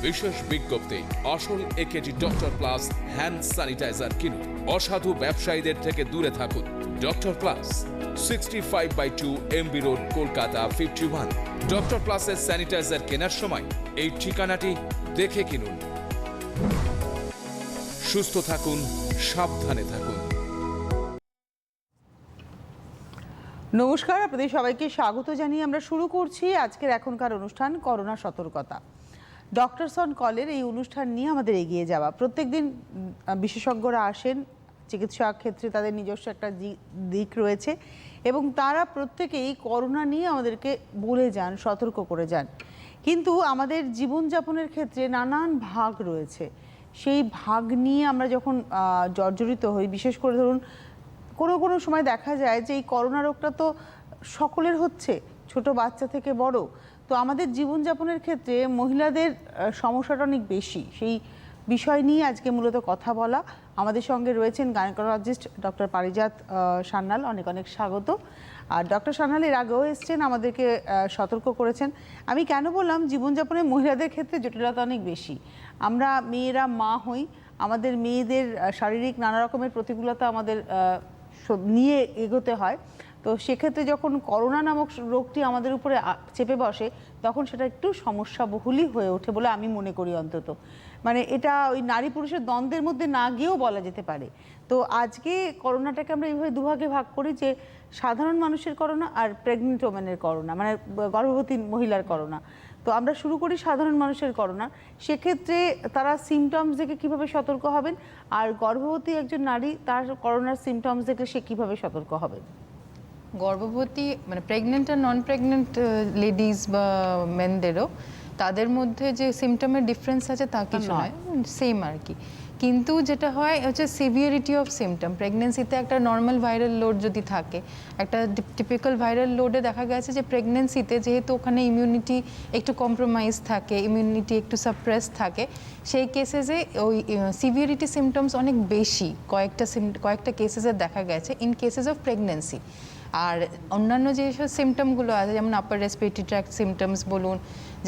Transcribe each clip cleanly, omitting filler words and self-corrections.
বিশেষ বিজ্ঞপ্তি, আসল AKG doctor plus hand sanitiser কিনুন। অসাধু ব্যবসায়ীদের থেকে দূরে থাকুন। Doctor plus, 65/2 MB road, Kolkata 51। Doctor প্লাসের স্যানিটাইজার কেনার সময় এই ঠিকানাটি দেখে কিনুন। সুস্থ থাকুন, সাবধানে থাকুন। নমস্কার, আপনাদের সবাইকে স্বাগত জানিয়ে আমরা শুরু করছি আজকের এখনকার অনুষ্ঠান করোনা সতর্কতা। ডক্টরস অন কলের এই অনুষ্ঠান নিয়ে আমাদের এগিয়ে যাওয়া। প্রত্যেকদিন বিশেষজ্ঞরা আসেন, চিকিৎসা ক্ষেত্রে তাদের নিজস্ব একটা দিক রয়েছে এবং তারা প্রত্যেকেই করোনা নিয়ে আমাদেরকে বলে যান, সতর্ক করে যান। কিন্তু আমাদের জীবনযাপনের ক্ষেত্রে নানান ভাগ রয়েছে। সেই ভাগ নিয়ে আমরা যখন জর্জরিত হই, বিশেষ করে ধরুন কোনো সময় দেখা যায় যে এই করোনা রোগটা তো সকলের হচ্ছে, ছোট বাচ্চা থেকে বড়। তো আমাদের জীবনযাপনের ক্ষেত্রে মহিলাদের সমস্যাটা অনেক বেশি। সেই বিষয় নিয়ে আজকে মূলত কথা বলা। আমাদের সঙ্গে রয়েছেন গাইনোকোলজিস্ট ডক্টর পারিজাত সান্যাল, অনেক অনেক স্বাগত। আর ডক্টর সান্যাল এর আগেও এসছেন, আমাদেরকে সতর্ক করেছেন। আমি কেন বললাম জীবনযাপনে মহিলাদের ক্ষেত্রে জটিলতা অনেক বেশি। আমরা মেয়েরা মা হই, আমাদের মেয়েদের শারীরিক নানা রকমের প্রতিকূলতা আমাদের নিয়ে এগোতে হয়। তো সেক্ষেত্রে যখন করোনা নামক রোগটি আমাদের উপরে চেপে বসে, তখন সেটা একটু সমস্যাবহুলই হয়ে ওঠে বলে আমি মনে করি অন্তত। মানে এটা ওই নারী পুরুষের দ্বন্দ্বের মধ্যে না গিয়েও বলা যেতে পারে। তো আজকে করোনাটাকে আমরা এইভাবে দুভাগে ভাগ করি, যে সাধারণ মানুষের করোনা আর প্রেগনেন্ট ওমেনের করোনা, মানে গর্ভবতী মহিলার করোনা। তো আমরা শুরু করি সাধারণ মানুষের করোনা। সেক্ষেত্রে তারা সিমটমস দেখে কিভাবে সতর্ক হবেন, আর গর্ভবতী একজন নারী তার করোনার সিমটমস দেখে সে কিভাবে সতর্ক হবেন? গর্ভবতী মানে প্রেগনেন্ট আর নন প্রেগনেন্ট লেডিজ বা মেনদেরও তাদের মধ্যে যে সিমটমের ডিফারেন্স আছে তা কিছু নয়, সেম আর কি। কিন্তু যেটা হয় হচ্ছে সিভিয়ারিটি অফ সিমটম। প্রেগনেন্সিতে একটা নর্মাল ভাইরাল লোড যদি থাকে, একটা টিপিক্যাল ভাইরাল লোডে দেখা গেছে যে প্রেগনেন্সিতে যেহেতু ওখানে ইমিউনিটি একটু কম্প্রোমাইজ থাকে, ইমিউনিটি একটু সাপ্রেস থাকে, সেই কেসেসে ওই সিভিয়ারিটি সিমটমস অনেক বেশি কয়েকটা কেসেসে দেখা গেছে ইন কেসেস অফ প্রেগনেন্সি। আর অন্যান্য যেসব সিমটমগুলো আছে, যেমন আপার রেসপিরেটরি ট্র্যাক্ট সিমটমস বলুন,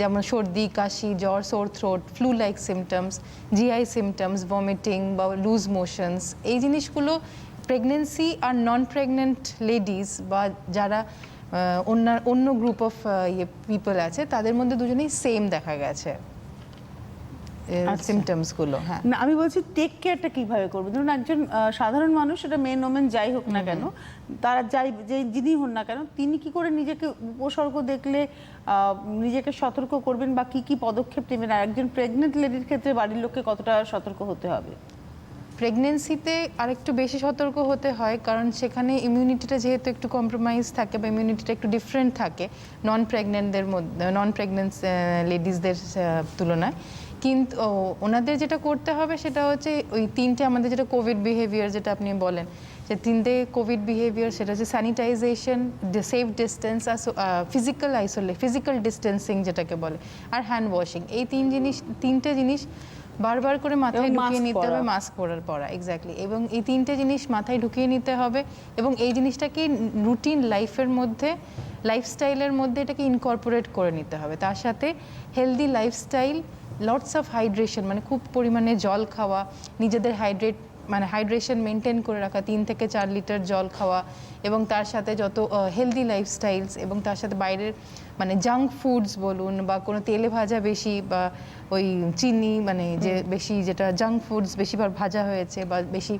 যেমন সর্দি, কাশি, জ্বর, সোর throat, flu like symptoms, GI symptoms, vomiting বা লুজ মোশনস, এই জিনিসগুলো প্রেগনেন্সি আর নন প্রেগনেন্ট লেডিস বা যারা অন্য গ্রুপ অফ পিপল আছে তাদের মধ্যে দুজনেই সেম দেখা গেছে সিমটমসগুলো। হ্যাঁ, না, আমি বলছি টেক কেয়ারটা কিভাবে করবো। ধরুন একজন সাধারণ মানুষ, সেটা মেন ওমেন যাই হোক না কেন, তারা যিনি হন না কেন, তিনি কি করে নিজেকে উপসর্গ দেখলে নিজেকে সতর্ক করবেন বা কি কি পদক্ষেপ নেবেন? আর একজন প্রেগনেন্ট লেডির ক্ষেত্রে বাড়ির লোককে কতটা সতর্ক হতে হবে? প্রেগনেন্সিতে আরেকটু বেশি সতর্ক হতে হয়, কারণ সেখানে ইমিউনিটিটা যেহেতু একটু কম্প্রোমাইজ থাকে বা ইমিউনিটিটা একটু ডিফারেন্ট থাকে নন প্রেগনেন্ট লেডিসদের তুলনায়। কিন্তু ওনাদের যেটা করতে হবে সেটা হচ্ছে ওই তিনটে আমাদের যেটা কোভিড বিহেভিয়ার, যেটা আপনি বলেন যে তিনটে কোভিড বিহেভিয়ার, সেটা হচ্ছে স্যানিটাইজেশন, সেফ ডিস্টেন্স, আর ফিজিক্যাল ডিস্টেন্সিং যেটাকে বলে, আর হ্যান্ড ওয়াশিং। এই তিনটে জিনিস বারবার করে মাথায় ঢুকিয়ে নিতে হবে। মাস্ক পরা, এক্স্যাক্টলি। এবং এই তিনটে জিনিস মাথায় ঢুকিয়ে নিতে হবে এবং এই জিনিসটাকে রুটিন লাইফস্টাইলের মধ্যে এটাকে ইনকর্পোরেট করে নিতে হবে। তার সাথে healthy lifestyle, lots of hydration, মানে খুব পরিমাণে জল খাওয়া, নিজেদের হাইড্রেশন মেনটেন করে রাখা, 3 থেকে 4 লিটার জল খাওয়া, এবং তার সাথে যত হেলদি লাইফস্টাইলস, এবং তার সাথে বাইরের মানে জাঙ্ক ফুডস বলুন বা কোনো তেলে ভাজা বেশি বা ওই চিনি মানে যে বেশি, যেটা জাঙ্ক ফুডস বেশিবার ভাজা হয়েছে বা বেশি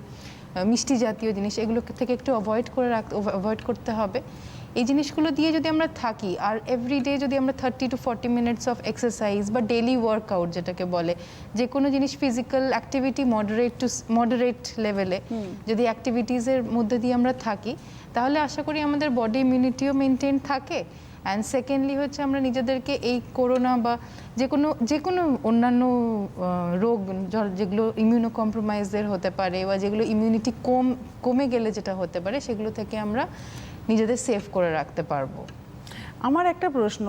মিষ্টি জাতীয় জিনিস, এগুলো থেকে একটু অ্যাভয়েড করতে হবে। এই জিনিসগুলো দিয়ে যদি আমরা থাকি, আর এভরিডে যদি আমরা 30 to 40 মিনিটস অফ এক্সারসাইজ বা ডেইলি ওয়ার্কআউট যেটাকে বলে, যে কোনো জিনিস ফিজিক্যাল অ্যাক্টিভিটি মডারেট লেভেলে যদি অ্যাক্টিভিটিসের মধ্যে দিয়ে আমরা থাকি, তাহলে আশা করি আমাদের বডি ইমিউনিটিও মেনটেন থাকে। অ্যান্ড সেকেন্ডলি হচ্ছে আমরা নিজেদেরকে এই করোনা বা যে কোনো অন্যান্য রোগ যেগুলো ইমিউনো কম্প্রোমাইজের হতে পারে বা যেগুলো ইমিউনিটি কমে গেলে যেটা হতে পারে, সেগুলো থেকে আমরা নিজেদের সেভ করে রাখতে পারবো। আমার একটা প্রশ্ন,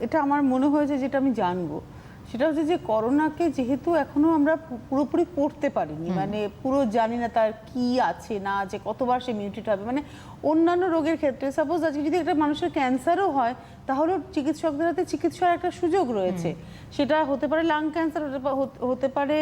এটা আমার মনে হয়েছে যেটা আমি জানবো, সেটা হচ্ছে যে করোনাকে যেহেতু এখনো আমরা পুরোপুরি পড়তে পারিনি, মানে পুরো জানি না তার কি আছে না আছে, কতবার সে মিউটেট হবে, মানে অন্যান্য রোগের ক্ষেত্রে সাপোজ আজকে যদি একটা মানুষের ক্যান্সারও হয় তাহলেও চিকিৎসকদের হাতে চিকিৎসার একটা সুযোগ রয়েছে। সেটা হতে পারে লাং ক্যান্সার, হতে পারে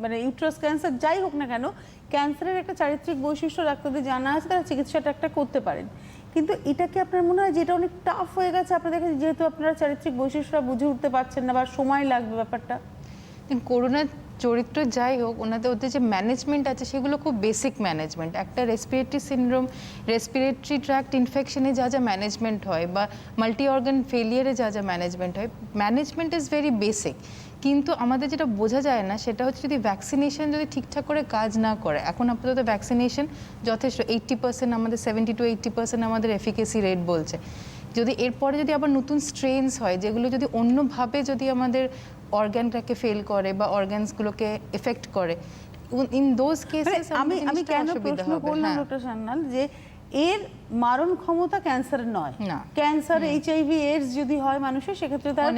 মানে ইউট্রাস ক্যান্সার, যাই হোক না কেন, ক্যান্সারের একটা চারিত্রিক বৈশিষ্ট্য ডাক্তারদের জানা আছে, তারা চিকিৎসাটা একটা করতে পারেন। কিন্তু এটা কি আপনার মনে হয় যে এটা অনেক টাফ হয়ে গেছে আপনাদের কাছে, যেহেতু আপনারা চারিত্রিক বৈশিষ্ট্যটা বুঝে উঠতে পারছেন না বা সময় লাগবে ব্যাপারটা? করোনার চরিত্র যাই হোক, ওদের যে ম্যানেজমেন্ট আছে সেগুলো খুব বেসিক ম্যানেজমেন্ট। একটা রেসপিরেটরি সিনড্রোম, রেসপিরেটরি ট্র্যাক্ট ইনফেকশনে যা যা ম্যানেজমেন্ট হয় বা মাল্টি অর্গান ফেলিয়ারে যা যা ম্যানেজমেন্ট হয়, ম্যানেজমেন্ট ইজ ভেরি বেসিক। কিন্তু আমাদের যেটা বোঝা যায় না সেটা হচ্ছে যদি ভ্যাকসিনেশন যদি ঠিকঠাক করে কাজ না করে, এখন আপাতত ভ্যাকসিনেশন যথেষ্ট 80%, আমাদের 70 to 80% আমাদের এফিকেসি রেট বলছে। যদি এরপরে যদি আবার নতুন স্ট্রেনস হয় যেগুলো যদি অন্যভাবে যদি আমাদের অর্গানটাকে ফেল করে বা অর্গানসগুলোকে এফেক্ট করে, ইন দোজ কেসেস আমি কেন প্রশ্ন করলাম ডক্টর সান্যাল, যে এর মারণ ক্ষমতা ক্যান্সারের নয়, না। ক্যান্সার এইচআইভি এডস যদি হয় মানুষের সেক্ষেত্রে তার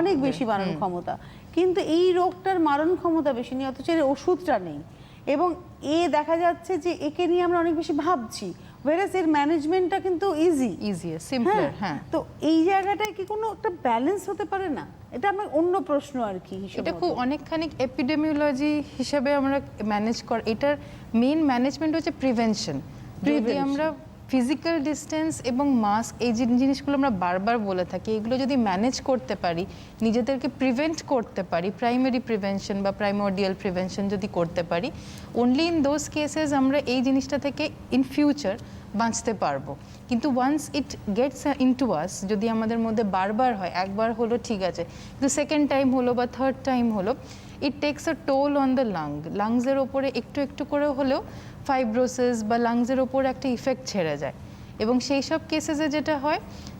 অনেক বেশি মারণ ক্ষমতা, কিন্তু এই রোগটার মারণ ক্ষমতা বেশি নেই, অথচ এর ওষুধটা নেই। এবং দেখা যাচ্ছে যে একে নিয়ে আমরা অনেক বেশি ভাবছি, whereas এর ম্যানেজমেন্টটা কিন্তু ইজিয়ার সিম্পলার। হ্যাঁ, তো এই জায়গাটায় কি কোনো একটা ব্যালেন্স হতে পারে না? এটা আমার অন্য প্রশ্ন আর কি। এটা খুব অনেকখানি এপিডেমিওলজি হিসেবে আমরা ম্যানেজ কর। এটার মেইন ম্যানেজমেন্ট হচ্ছে প্রিভেনশন। যদি আমরা ফিজিক্যাল ডিস্টেন্স এবং মাস্ক, এই জিনিসগুলো আমরা বারবার বলে থাকি, এগুলো যদি ম্যানেজ করতে পারি, নিজেদেরকে প্রিভেন্ট করতে পারি, প্রাইমারি প্রিভেনশন বা প্রাইমোর্ডিয়াল প্রিভেনশন যদি করতে পারি, অনলি ইন দোজ কেসেস আমরা এই জিনিসটা থেকে ইন ফিউচার বাঁচতে পারবো। কিন্তু ওয়ান্স ইট গেটস ইনটু আস, যদি আমাদের মধ্যে বারবার হয়, একবার হলো ঠিক আছে, কিন্তু সেকেন্ড টাইম হলো বা থার্ড টাইম হলো, it takes a toll on the লাংসের ওপরে একটু একটু করে হলেও ফাইব্রোসিস বা লাংসের ওপর একটা ইফেক্ট ছেড়ে যায়। এবং সেই সব কেসেসে যেটা হয়,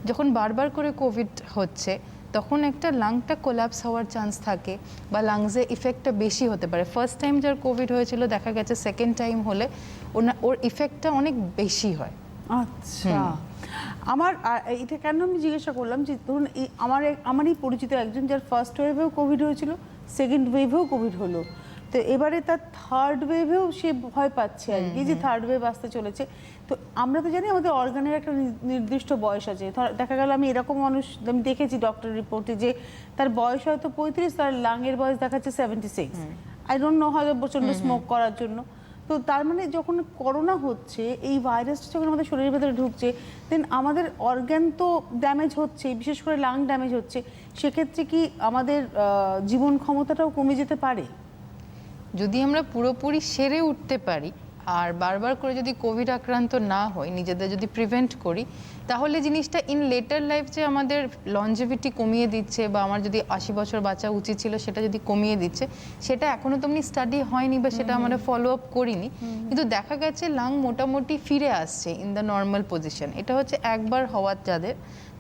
যখন বারবার করে কোভিড হচ্ছে তখন একটা লাংটা কোল্যাপস হওয়ার চান্স থাকে বা লাংসে ইফেক্টটা বেশি হতে পারে। ফার্স্ট টাইম যার কোভিড হয়েছিল দেখা গেছে সেকেন্ড টাইম হলে ওর ইফেক্টটা অনেক বেশি হয়। আচ্ছা, আমার এটা কেন আমি জিজ্ঞাসা করলাম যে ধরুন আমারই পরিচিত একজন যার ফার্স্ট ওয়েভেও কোভিড হয়েছিল, সেকেন্ড ওয়েভেও কোভিড হলো, তো এবারে তার থার্ড ওয়েভেও সে ভয় পাচ্ছে আর কি, যে থার্ড ওয়েভ আসতে চলেছে। তো আমরা তো জানি আমাদের অর্গানের একটা নির্দিষ্ট বয়স আছে, দেখা গেল আমি এরকম মানুষ আমি দেখেছি ডক্টর রিপোর্টে যে তার বয়স হয়তো 35, তার লাংয়ের বয়স দেখাচ্ছে 76। আই ডোন্ট নো, হয়তো প্রচন্ড স্মোক করার জন্য। তো তার মানে যখন করোনা হচ্ছে, এই ভাইরাসটা যখন আমাদের শরীরের ভেতরে ঢুকছে, দেন আমাদের অর্গান তো ড্যামেজ হচ্ছে, বিশেষ করে লাং ড্যামেজ হচ্ছে, সেক্ষেত্রে কি আমাদের জীবন ক্ষমতাটাও কমে যেতে পারে? যদি আমরা পুরোপুরি সেরে উঠতে পারি আর বারবার করে যদি কোভিড আক্রান্ত না হই, নিজেদের যদি প্রিভেন্ট করি, তাহলে জিনিসটা ইন লেটার লাইফ যে আমাদের লঞ্জিভিটি কমিয়ে দিচ্ছে বা আমার যদি 80 বছর বাঁচা উচিত ছিল সেটা যদি কমিয়ে দিচ্ছে, সেটা এখনো তেমনি স্টাডি হয়নি বা সেটা আমরা ফলো আপ করিনি। কিন্তু দেখা গেছে লাং মোটামুটি ফিরে আসছে ইন দ্য নর্মাল পজিশন। এটা হচ্ছে একবার হওয়ার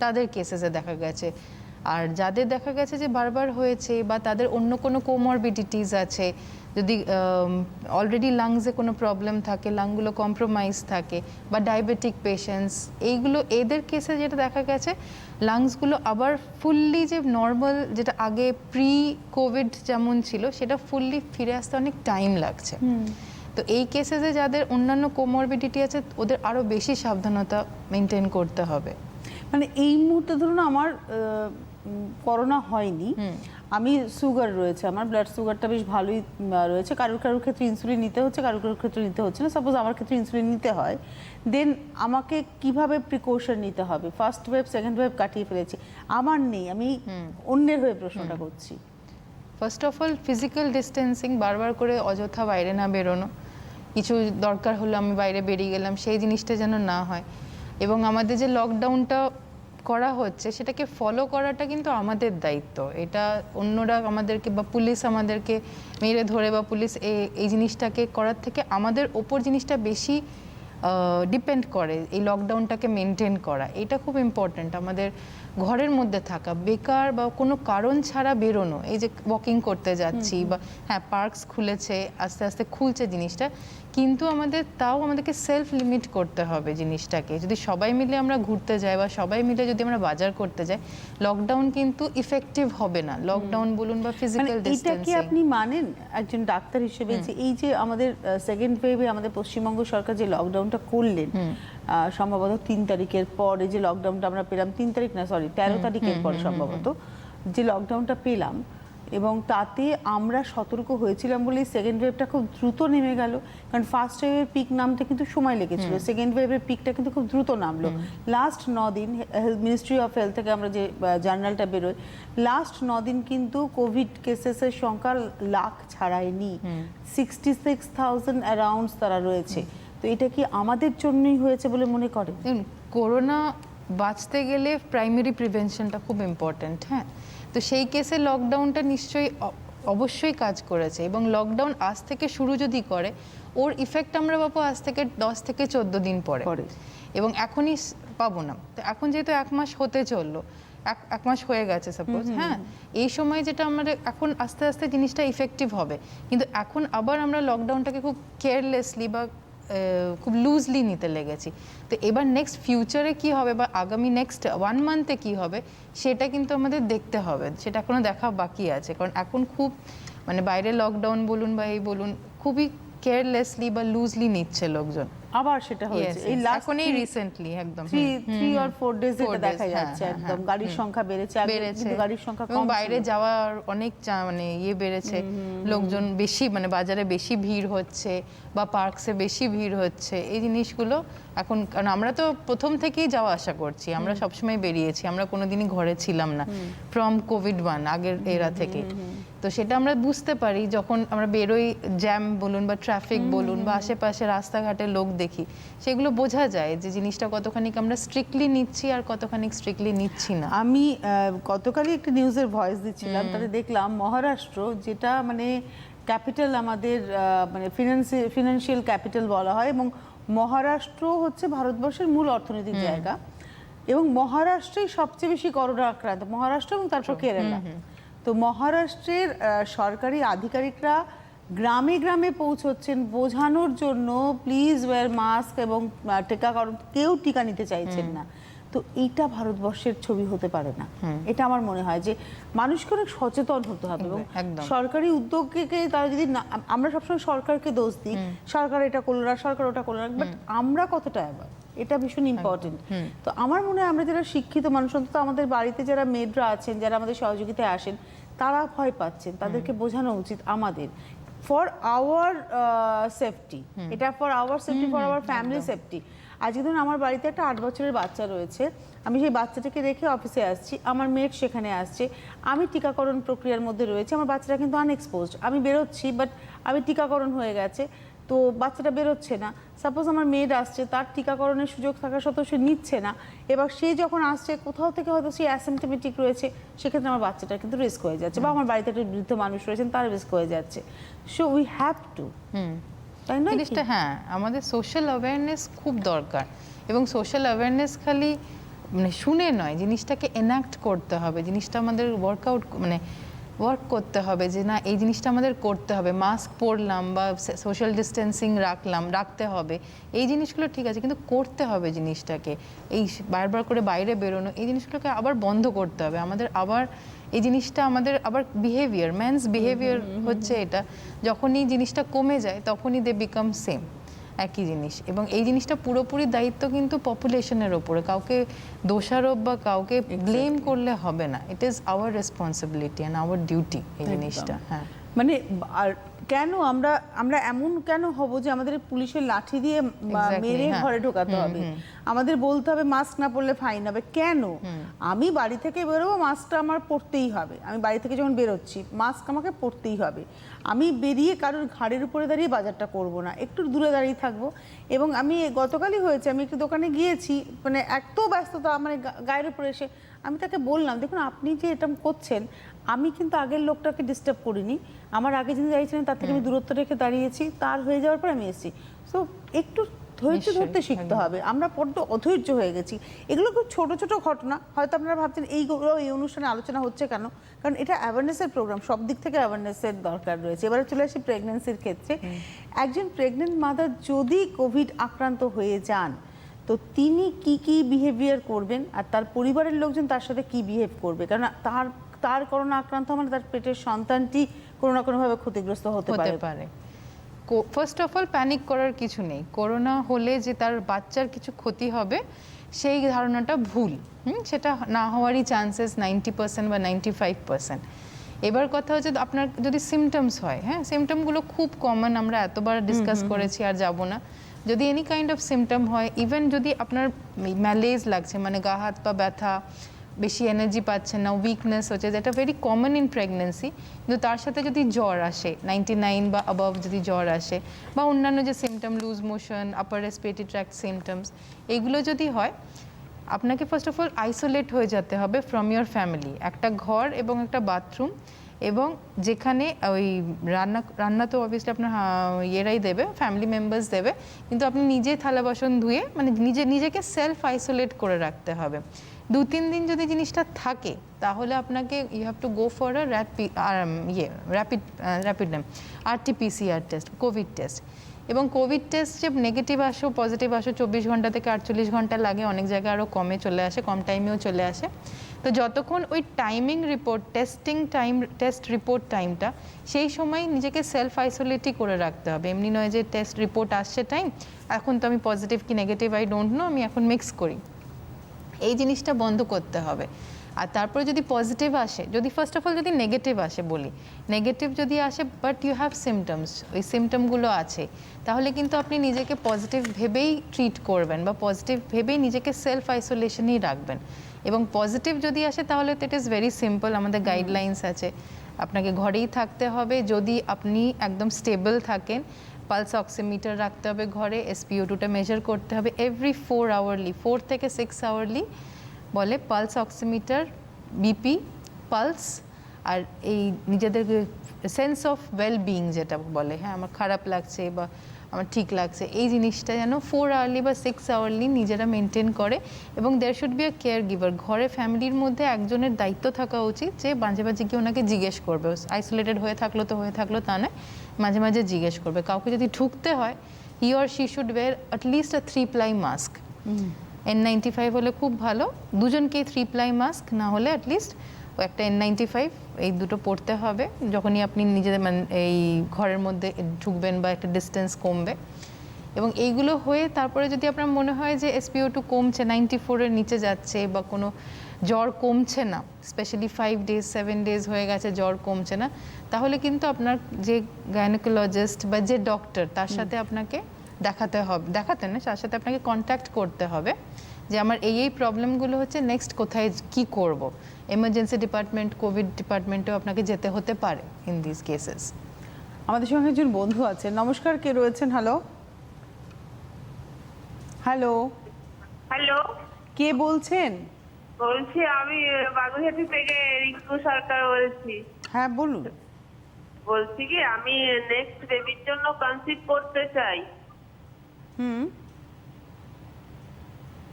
তাদের কেসেসে দেখা গেছে। আর যাদের দেখা গেছে যে বারবার হয়েছে বা তাদের অন্য কোনো কোমরবিডিটিস আছে, যদি অলরেডি লাংসে কোনো প্রবলেম থাকে, লাংগুলো কম্প্রোমাইজ থাকে, বা ডায়াবেটিক পেশেন্টস, এইগুলো এদের কেসে যেটা দেখা গেছে লাংসগুলো আবার ফুললি যে নর্মাল যেটা আগে প্রি কোভিড যেমন ছিল সেটা ফুললি ফিরে আসতে অনেক টাইম লাগছে। তো এই কেসেসে যাদের অন্যান্য কোমরবিডিটি আছে ওদের আরও বেশি সাবধানতা মেনটেন করতে হবে। মানে এই মুহূর্তে ধরুন আমার করোনা হয়নি, আমি সুগার রয়েছে, আমার ব্লাড সুগারটা বেশ ভালোই রয়েছে, কারোর ক্ষেত্রে ইনসুলিন নিতে হচ্ছে, কারোর ক্ষেত্রে নিতে হচ্ছে না। সাপোজ আমার ক্ষেত্রে ইনসুলিন নিতে হয়, দেন আমাকে কিভাবে প্রিকশন নিতে হবে? ফার্স্ট ওয়েভ সেকেন্ড ওয়েভ কাটিয়ে ফেলেছি, আমার নেই, আমি অন্যের হয়ে প্রশ্নটা করছি। First of all physical distancing, বারবার করে অযথা বাইরে না বেরোনো, কিছু দরকার হলো আমি বাইরে বেরিয়ে গেলাম সেই জিনিসটা যেন না হয়। এবং আমাদের যে লকডাউনটা করা হচ্ছে সেটাকে ফলো করাটা কিন্তু আমাদের দায়িত্ব। এটা অন্যরা আমাদেরকে বা পুলিশ আমাদেরকে মেরে ধরে বা পুলিশ এই জিনিসটাকে করার থেকে আমাদের ওপর জিনিসটা বেশি ডিপেন্ড করে, এই লকডাউনটাকে মেনটেন করা। এটা খুব ইম্পর্ট্যান্ট, আমাদের ঘরের মধ্যে থাকা, বেকার বা কোনো কারণ ছাড়া বেরোনো, এই যে ওয়াকিং করতে যাচ্ছি বা হ্যাঁ পার্কস খুলেছে, আস্তে আস্তে খুলছে জিনিসটা, কিন্তু আমাদেরকে সেলফ লিমিট করতে হবে জিনিসটাকে। যদি সবাই মিলে আমরা ঘুরতে যাই বা সবাই মিলে যদি আমরা বাজার করতে যাই, লকডাউন কিন্তু ইফেক্টিভ হবে না। লকডাউন বলুন বা ফিজিক্যাল এটা কি ডিস্টেন্সিং। আপনি মানেন একজন ডাক্তার হিসেবে যে এই যে আমাদের সেকেন্ড ওয়েভে আমাদের পশ্চিমবঙ্গ সরকার যে লকডাউনটা করলেন, সম্ভবত 3 তারিখের পরে যে লকডাউনটা আমরা পেলাম, 3 তারিখ না সরি 13 তারিখের পরে সম্ভবত যে লকডাউনটা পেলাম, এবং তাতে আমরা সতর্ক হয়েছিলাম বলে সেকেন্ড ওয়েভটা খুব দ্রুত নেমে গেল। কারণ ফার্স্ট ওয়েভের পিক নামতে কিন্তু সময় লেগেছিল, সেকেন্ড ওয়েভের পিকটা কিন্তু খুব দ্রুত নামলো। লাস্ট 9 দিন মিনিস্ট্রি অফ হেলথ থেকে আমরা যে জার্নালটা বেরোয়, লাস্ট 9 দিন কিন্তু কোভিড কেসেসের সংখ্যা লাখ ছাড়ায়নি, 66,000 অ্যারাউন্ড তারা রয়েছে। তো এটা কি আমাদের জন্যই হয়েছে বলে মনে করেন? করোনা বাঁচতে গেলে প্রাইমারি প্রিভেনশনটা খুব ইম্পর্ট্যান্ট। হ্যাঁ, তো সেই কেসে লকডাউনটা নিশ্চয়ই অবশ্যই কাজ করেছে, এবং লকডাউন আজ থেকে শুরু যদি করে, ওর ইফেক্ট আমরা পাবো আজ থেকে 10 থেকে 14 দিন পরে, এবং এখনই পাবো না। তো এখন যেহেতু 1 মাস হতে চললো, এক মাস হয়ে গেছে সাপোজ, হ্যাঁ, এই সময় যেটা আমাদের এখন আস্তে আস্তে জিনিসটা ইফেক্টিভ হবে। কিন্তু এখন আবার আমরা লকডাউনটাকে খুব কেয়ারলেসলি বা খুব লুজলি নিতে লেগেছি। তো এবার নেক্সট ফিউচারে কি হবে বা আগামী নেক্সট 1 মান্থে কি হবে, সেটা কিন্তু আমাদের দেখতে হবে। সেটা এখনো দেখা বাকি আছে, কারণ এখন খুব মানে বাইরে লকডাউন বলুন বা এই বলুন, খুবই কেয়ারলেসলি বা লুজলি নিচ্ছে লোকজন। আবার সেটা হয়েছে এই এখনই রিসেন্টলি একদম 3 or 4 ডেজ এটা দেখা যাচ্ছে, একদম গাড়ির সংখ্যা বেড়েছে, কিন্তু গাড়ির সংখ্যা কম, বাইরে যাওয়ার অনেক মানে বেড়েছে, লোকজন বেশি মানে বাজারে বেশি ভিড় হচ্ছে বা পার্কসে বেশি ভিড় হচ্ছে। এই জিনিসগুলো এখন, কারণ আমরা তো প্রথম থেকেই যাওয়া আসা করছি, আমরা সবসময় বেরিয়েছি, আমরা কোনোদিনই ঘরে ছিলাম না ফ্রম কোভিড-1 আগের এরা থেকে। তো সেটা আমরা বুঝতে পারি যখন আমরা বেরোই, জ্যাম বলুন বা ট্রাফিক বলুন বা আশেপাশে রাস্তাঘাটে লোক দেখি, সেগুলো বোঝা যায় যে জিনিসটা কতখানি আমরা স্ট্রিক্টলি নিচ্ছি আর কতখানি স্ট্রিক্টলি নিচ্ছি না। আমি গতকালই একটা নিউজের ভয়েস দিচ্ছিলাম, তাতে দেখলাম মহারাষ্ট্র, যেটা মানে ক্যাপিটাল আমাদের মানে ফিনান্সিয়াল ক্যাপিটাল বলা হয়, এবং মহারাষ্ট্র হচ্ছে ভারতবর্ষের মূল অর্থনৈতিক জায়গা, এবং মহারাষ্ট্রেই সবচেয়ে বেশি করোনা আক্রান্ত, মহারাষ্ট্র এবং তারপর কেরালা। তো মহারাষ্ট্রের সরকারি আধিকারিকরা গ্রামে গ্রামে পৌঁছচ্ছেন বোঝানোর জন্য, প্লিজ ওয়্যার মাস্ক, এবং টিকাকরণ, কেউ টিকা নিতে চাইছেন না। তো এইটা ভারতবর্ষের ছবি হতে পারে না। এটা আমার মনে হয় যে মানুষকে অনেক সচেতন হতে হবে, এবং সরকারি উদ্যোগকে তারা যদি আমরা সবসময় সরকারকে দোষ দিই, সরকার এটা করলো না, সরকার ওটা করলো না, বাট আমরা কতটা এবার, এটা ভীষণ ইম্পর্টেন্ট। তো আমার মনে হয় আমরা যারা শিক্ষিত মানুষ, অন্তত আমাদের বাড়িতে যারা মেয়েরা আছেন, যারা আমাদের সহযোগিতায় আসেন, তারা ভয় পাচ্ছেন, তাদেরকে বোঝানো উচিত আমাদের ফর আওয়ার সেফটি, এটা for our safety, for our family safety. আজকে ধরুন আমার বাড়িতে একটা 8 বছরের বাচ্চা রয়েছে, আমি সেই বাচ্চাটাকে রেখে অফিসে আসছি, আমার মেয়ের সেখানে আসছে, আমি টিকাকরণ প্রক্রিয়ার মধ্যে রয়েছে, আমার বাচ্চাটা কিন্তু আনএক্সপোজড, আমি বেরোচ্ছি বাট আমি টিকাকরণ হয়ে গেছে, তো বাচ্চাটা বেরোচ্ছে না। সাপোজ আমার মেয়ের আসছে, তার টিকাকরণের সুযোগ থাকা সত্ত্বেও সে নিচ্ছে না, এবার সে যখন আসছে কোথাও থেকে হয়তো সে অ্যাসিম্পটোমেটিক রয়েছে, সেক্ষেত্রে আমার বাচ্চাটা কিন্তু রিস্ক হয়ে যাচ্ছে, বা আমার বাড়িতে একটা বৃদ্ধ মানুষ রয়েছেন, তার রিস্ক হয়ে যাচ্ছে। সো উই হ্যাভ টু, তাই না? জিনিসটা হ্যাঁ, আমাদের সোশ্যাল অ্যাওয়ারনেস খুব দরকার, এবং সোশ্যাল অ্যাওয়ারনেস খালি মানে শুনে নয়, জিনিসটাকে এনাক্ট করতে হবে, জিনিসটা আমাদের ওয়ার্ক করতে হবে, যে না এই জিনিসটা আমাদের করতে হবে। মাস্ক পরলাম বা সোশ্যাল ডিস্টেন্সিং রাখতে হবে, এই জিনিসগুলো ঠিক আছে, কিন্তু করতে হবে জিনিসটাকে। এই বারবার করে বাইরে বেরোনো, এই জিনিসগুলোকে আবার বন্ধ করতে হবে আমাদের। আবার এই জিনিসটা আমাদের আবার বিহেভিয়ার, ম্যানস বিহেভিয়ার হচ্ছে এটা, যখনই জিনিসটা কমে যায় তখনই দে বিকাম সেম, একই জিনিস। এবং এই জিনিসটা পুরোপুরি দায়িত্ব কিন্তু পপুলেশনের ওপরে, কাউকে দোষারোপ বা কাউকে ব্লেম করলে হবে না। It is our responsibility and our duty এই জিনিসটা। হ্যাঁ, মানে আর কেন আমরা এমন কেন হব যে আমাদের পুলিশের লাঠি দিয়ে মেরে ঘরে ঢোকাতে হবে, আমাদের বলতে হবে মাস্ক না পরলে ফাইন হবে? কেন? আমি বাড়ি থেকে বেরোবো, মাস্কটা আমার পরতেই হবে, আমি বাড়ি থেকে যখন বেরোচ্ছি মাস্ক আমাকে পরতেই হবে, আমি বেরিয়ে কারোর ঘাড়ের উপরে দাঁড়িয়ে বাজারটা করব না, একটু দূরে দাঁড়িয়ে থাকবো। এবং আমি গতকালই হয়েছে, আমি একটু দোকানে গিয়েছি, মানে এত ব্যস্ততা মানে গায়ের উপরে এসে আমি তাকে বললাম, দেখুন আপনি যে এটা করছেন, আমি কিন্তু আগের লোকটাকে ডিস্টার্ব করিনি, আমার আগে যিনি দাঁড়িয়েছিলেন তার থেকে আমি দূরত্ব রেখে দাঁড়িয়েছি, তার হয়ে যাওয়ার পর আমি এসেছি। সো একটু ধৈর্য নিশ্চয়ই, ধরতে শিখতে হবে। আমরা বড্ড অধৈর্য হয়ে গেছি। এগুলো খুব ছোট ছোট ঘটনা, হয়তো আপনারা ভাবছেন এইগুলো এই অনুষ্ঠানে আলোচনা হচ্ছে কেন, কারণ এটা অ্যাওয়ারনেসের প্রোগ্রাম, সব দিক থেকে অ্যাওয়ারনেসের দরকার রয়েছে। এবারে চলে আসি প্রেগনেন্সির ক্ষেত্রে। একজন প্রেগনেন্ট মাদার যদি কোভিড আক্রান্ত হয়ে যান, তো তিনি কি কি বিহেভিয়ার করবেন আর তার পরিবারের লোকজন তার সাথে কি বিহেভ করবে? কারণ তার করোনা আক্রান্ত মানে তার পেটের সন্তানটি কোনো না কোনোভাবে ক্ষতিগ্রস্ত হতে পারে। ফার্স্ট অফ অল প্যানিক করার কিছু নেই। করোনা হলে যে তার বাচ্চার কিছু ক্ষতি হবে সেই ধারণাটা ভুল। সেটা না হওয়ারই চান্সেস 90% বা 95%। এবার কথা হচ্ছে আপনার যদি সিমটমস হয়, হ্যাঁ, সিমটমগুলো খুব কমন, আমরা এতবার ডিসকাস করেছি আর যাব না। যদি এনি কাইন্ড অফ সিমটম হয়, ইভেন যদি আপনার ম্যালেজ লাগছে, মানে গা হাত পা ব্যথা, বেশি এনার্জি পাচ্ছেন না, উইকনেস হচ্ছে, যেটা ভেরি কমন ইন প্রেগনেন্সি, কিন্তু তার সাথে যদি জ্বর আসে 99 বা অ্যাবভ, যদি জ্বর আসে বা অন্যান্য যে symptom, loose motion, upper respiratory tract symptoms, এইগুলো যদি হয়, আপনাকে ফার্স্ট অফ অল আইসোলেট হয়ে যেতে হবে ফ্রম ইয়োর ফ্যামিলি। একটা ঘর এবং একটা বাথরুম, এবং যেখানে ওই রান্না তো অবভিয়াসলি আপনার ইয়েরাই দেবে, ফ্যামিলি মেম্বার্স দেবে, কিন্তু আপনি নিজে থালা বাসন ধুয়ে মানে নিজেকে সেলফ আইসোলেট করে রাখতে হবে। 2-3 দিন যদি জিনিসটা থাকে, তাহলে আপনাকে you have to go for a rapid RT-PCR test, covid test. এবং কোভিড টেস্ট যে নেগেটিভ আসো পজিটিভ আসো 24 ঘন্টা থেকে 48 ঘন্টা লাগে, অনেক জায়গায় আরও কমে চলে আসে, কম টাইমেও চলে আসে। তো যতক্ষণ ওই টাইমিং রিপোর্ট, টেস্ট রিপোর্ট টাইমটা, সেই সময় নিজেকে সেলফ আইসোলেটই করে রাখতে হবে। এমনি নয় যে টেস্ট রিপোর্ট আসছে টাইম, এখন তো আমি পজিটিভ কি নেগেটিভ আই ডোন্ট নো, আমি এখন মিক্স করি, এই জিনিসটা বন্ধ করতে হবে। আর তারপরে যদি পজিটিভ আসে, যদি ফার্স্ট অফ অল যদি নেগেটিভ আসে, বলি নেগেটিভ যদি আসে বাট ইউ হ্যাভ সিমটমস, ওই সিমটমগুলো আছে, তাহলে কিন্তু আপনি নিজেকে পজিটিভ ভেবেই ট্রিট করবেন বা পজিটিভ ভেবেই নিজেকে সেলফ আইসোলেশনেই রাখবেন। এবং পজিটিভ যদি আসে তাহলে তো ইট ইজ ভেরি সিম্পল, আমাদের গাইডলাইন্স আছে, আপনাকে ঘরেই থাকতে হবে। যদি আপনি একদম স্টেবল থাকেন, পালস অক্সিমিটার রাখতে হবে ঘরে, SpO2টা মেজার করতে হবে এভরি 4 আওয়ারলি, 4 থেকে 6 আওয়ারলি বলে পালস অক্সিমিটার, বিপি, পালস, আর এই নিজেদের সেন্স অফ ওয়েল বিইং যেটা বলে, হ্যাঁ আমার খারাপ লাগছে বা আমার ঠিক লাগছে, এই জিনিসটা যেন 4 আওয়ারলি বা 6 আওয়ারলি নিজেরা মেনটেন করে। এবং there should be a care giver, ঘরে ফ্যামিলির মধ্যে একজনের দায়িত্ব থাকা উচিত, যে মাঝে মাঝে গিয়ে ওনাকে জিজ্ঞেস করবে, আইসোলেটেড হয়ে থাকলো তা নয়, মাঝে মাঝে জিজ্ঞেস করবে। কাউকে যদি ঢুকতে হয়, he or she should wear at least a 3-ply mask. N95 হলে খুব ভালো, দুজনকেই 3-ply মাস্ক, না হলে অ্যাটলিস্ট ও একটা N95, এই দুটো পড়তে হবে যখনই আপনি নিজেদের মানে এই ঘরের মধ্যে ঢুকবেন বা একটা ডিস্টেন্স কমবে। এবং এইগুলো হয়ে তারপরে যদি আপনার মনে হয় যে SpO2 কমছে, 94-এর নিচে যাচ্ছে, বা কোনো জ্বর কমছে না, স্পেশালি 5 days 7 days হয়ে গেছে জ্বর কমছে না, তাহলে কিন্তু আপনার যে গাইনোকোলজিস্ট বা যে ডক্টর, তার সাথে আপনাকে দেখাতে না, তার সাথে আপনাকে কন্ট্যাক্ট করতে হবে যে আমার এই প্রবলেমগুলো হচ্ছে, নেক্সট কোথায় কি করব। এমার্জেন্সি ডিপার্টমেন্ট, কোভিড ডিপার্টমেন্টেও আপনাকে যেতে হতে পারে ইন দিস কেসেস। আমাদের সঙ্গে একজন বন্ধু আছেন, নমস্কার, কে রয়েছেন? হ্যালো হ্যালো হ্যালো, কে বলছেন? বলছি আমি বাগুইহাটি থেকে রিঙ্কু সরকার বলছি। হ্যাঁ বলুন। বলছি কি, আমি নেক্সট বেবির জন্য কনসিভ করতে চাই।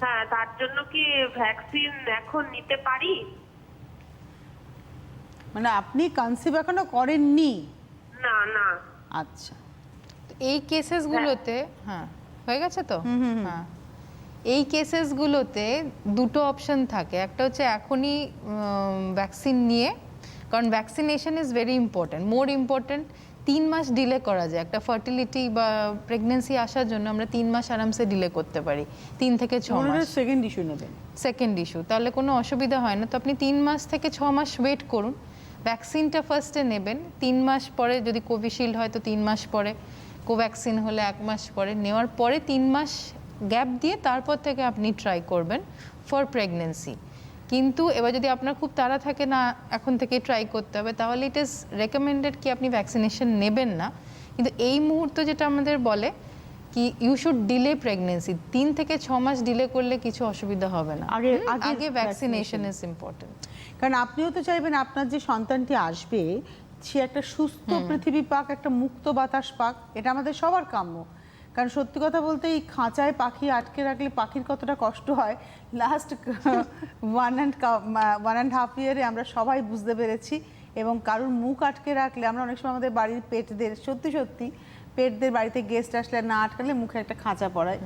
হ্যাঁ, তার জন্য কি ভ্যাকসিন এখন নিতে পারি? মানে আপনি কনসিভ এখনো করেননি? না না। আচ্ছা, এই কেসেসগুলোতে হ্যাঁ হয়ে গেছে তো। হ্যাঁ, এই কেসেসগুলোতে দুটো অপশন থাকে, একটা হচ্ছে এখনই ভ্যাকসিন নিয়ে, কারণ vaccination is very important, more important. 3 মাস ডিলে করা যায়, একটা ফার্টিলিটি বা প্রেগনেন্সি আসার জন্য আমরা 3 মাস আরামসে ডিলে করতে পারি, 3 থেকে 6 মাস। সেকেন্ড ইস্যু নেবেন? সেকেন্ড ইস্যু, তাহলে কোনো অসুবিধা হয় না। তো আপনি 3 মাস থেকে 6 মাস ওয়েট করুন, ভ্যাকসিনটা ফার্স্টে নেবেন, 3 মাস পরে যদি কোভিশিল্ড হয় তো 3 মাস পরে, কোভ্যাক্সিন হলে 1 মাস পরে, নেওয়ার পরে 3 মাস গ্যাপ দিয়ে তারপর থেকে আপনি ট্রাই করবেন ফর প্রেগনেন্সি। কিন্তু এবার যদি আপনার খুব তাড়া থাকে না এখন থেকে ট্রাই করতে হবে, তাহলে ইট ইজ রেকমেন্ডেড কি আপনি ভ্যাকসিনেশন নেবেন না। কিন্তু এই মুহূর্তে যেটা আমাদের বলে কি ইউ শুড ডিলে প্রেগনেন্সি, 3 থেকে 6 মাস ডিলে করলে কিছু অসুবিধা হবে না, আগে ভ্যাকসিনেশন ইজ ইম্পর্টেন্ট। কারণ আপনিও তো চাইবেন আপনার যে সন্তানটি আসবে সে একটা সুস্থ পৃথিবী পাক, একটা মুক্ত বাতাস পাক, এটা আমাদের সবার কাম্য। কারণ সত্যি কথা বলতে এই খাঁচায় পাখি আটকে রাখলে পাখির কতটা কষ্ট হয় লাস্ট 1.5 ইয়ারে আমরা সবাই বুঝতে পেরেছি। এবং কারোর মুখ আটকে রাখলে আমরা অনেক সময় আমাদের বাড়ির পেটদের সত্যি পেটদের বাড়িতে গেস্ট আসলে না আটকালে মুখে একটা খাঁচা পড়ায়।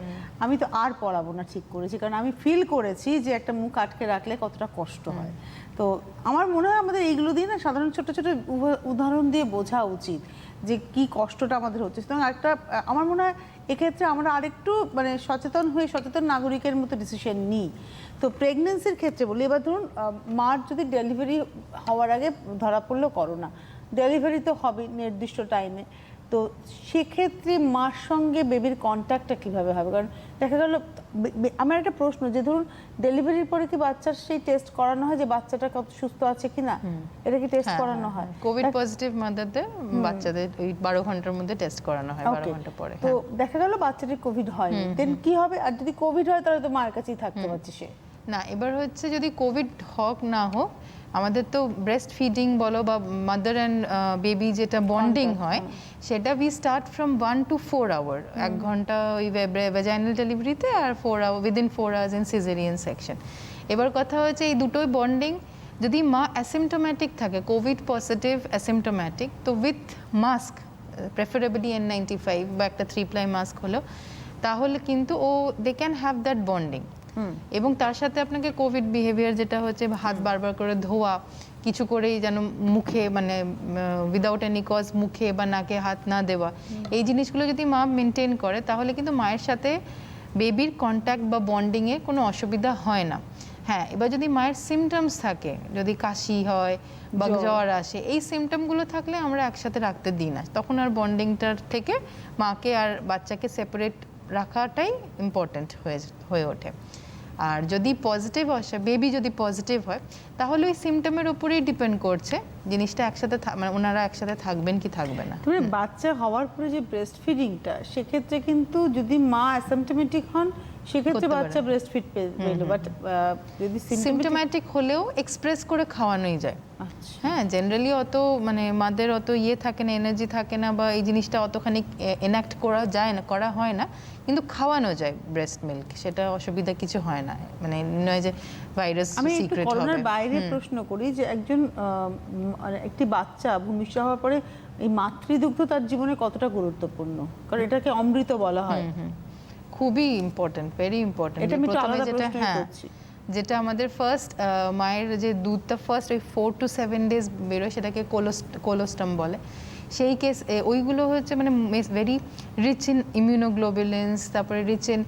আমি তো আর পড়াবো না, ঠিক করেছি, কারণ আমি ফিল করেছি যে একটা মুখ আটকে রাখলে কতটা কষ্ট হয়। তো আমার মনে হয় আমাদের এইগুলো দিয়ে না সাধারণ ছোট ছোট উদাহরণ দিয়ে বোঝা উচিত যে কি কষ্টটা আমাদের হচ্ছে। সুতরাং একটা আমার মনে হয় এক্ষেত্রে আমরা আরেকটু মানে সচেতন নাগরিকের মতো ডিসিশন নিই। তো প্রেগনেন্সির ক্ষেত্রে বলি, এবার ধরুন মার যদি ডেলিভারি হওয়ার আগে ধরা পড়লো করোনা, ডেলিভারি তো হবে নির্দিষ্ট টাইমে, তো সেক্ষেত্রে মার সঙ্গে বেবির কন্ট্যাক্টটা কীভাবে হবে? কারণ দেখা গেল আমার একটা প্রশ্ন যে ধরুন ডেলিভারির পরে কি বাচ্চার সেই টেস্ট করানো হয় যে বাচ্চাটা কত সুস্থ আছে কিনা, এটা কি টেস্ট করানো হয়? কোভিড পজিটিভ মাদারদের বাচ্চাদের ওই 12 ঘন্টার মধ্যে টেস্ট করানো হয়, 12 ঘন্টা পরে। তো দেখা গেল বাচ্চাটির কোভিড হয়নি, দেন কি হবে? আর যদি কোভিড হয় তাহলে তো মায়ের কাছেই থাকতে পারছে সে। না, এবার হচ্ছে যদি কোভিড হোক না হোক, আমাদের তো ব্রেস্ট ফিডিং বলো বা মাদার অ্যান্ড বেবি যেটা বন্ডিং হয় সেটা we start from 1 to 4 hour, 1 ঘন্টা ওই ভ্যাজাইনাল ডেলিভারিতে আর 4 hour within 4 hours in caesarean section. এবার কথা হচ্ছে এই দুটোই বন্ডিং যদি মা অ্যাসিমটোম্যাটিক থাকে, কোভিড পজিটিভ অ্যাসিমটোম্যাটিক, তো উইথ মাস্ক প্রেফারেবলি N95 বা একটা 3-ply মাস্ক হলো, তাহলে কিন্তু they can have that bonding. এবং তার সাথে আপনাকে কোভিড বিহেভিয়ার যেটা হচ্ছে হাত বারবার করে ধোয়া, কিছু করেই যেন মুখে মানে উইদাউট এনি কজ মুখে বা নাকে হাত না দেওয়া, এই জিনিসগুলো যদি মা মেনটেন করে তাহলে কিন্তু মায়ের সাথে বেবির কন্ট্যাক্ট বা বন্ডিংয়ে কোনো অসুবিধা হয় না। হ্যাঁ, এবার যদি মায়ের সিমটমস থাকে, যদি কাশি হয় বা জ্বর আসে, এই সিমটমগুলো থাকলে আমরা একসাথে রাখতে দিই না, তখন আর বন্ডিংটার থেকে মাকে আর বাচ্চাকে সেপারেট রাখাটাই ইম্পর্ট্যান্ট হয়ে ওঠে। আর যদি পজিটিভ আসে, বেবি যদি পজিটিভ হয়, তাহলে ওই সিমটমের উপরেই ডিপেন্ড করছে জিনিসটা একসাথে মানে ওনারা একসাথে থাকবেন কি থাকবে না। তবে বাচ্চা হওয়ার পরে যে ব্রেস্ট ফিডিংটা, সেক্ষেত্রে কিন্তু যদি মা অ্যাসিমটোমেটিক হন সেক্ষেত্রে বাচ্চা ব্রেস্ট ফিড পেলো, বাট যদি সিমটোম্যাটিক হলেও এক্সপ্রেস করে খাওয়ানোই যায়। হ্যাঁ, জেনারেলি অত মানে মাদের অত থাকে না, এনার্জি থাকে না, বা এই জিনিসটা অতখানি এনাক্ট করা যায় না, করা হয় না, কিন্তু খাওয়ানো যায় ব্রেস্ট মিল্ক, সেটা অসুবিধা কিছু হয় না। মানে নয় যে ভাইরাস সিক্রেট হবে। আমি করোনার বাইরে প্রশ্ন করি যে একজন একটি বাচ্চা ভূমিষ্ঠ হওয়ার পরে এই মাতৃদুগ্ধ তার জীবনে কতটা গুরুত্বপূর্ণ? কারণ এটাকে অমৃত বলা হয়। খুবই ইম্পর্টেন্ট, ভেরি ইম্পর্টেন্ট। প্রথমে যেটা যেটা আমাদের ফার্স্ট মায়ের যে দুধটা ফার্স্ট ওই 4 to 7 ডেজ বেরোয়, সেটাকে কোলোস্টাম বলে। সেই কেস ওইগুলো হচ্ছে মানে ভেরি রিচ ইন ইমিউনোগ্লোবুলিনস, তারপরে রিচ ইন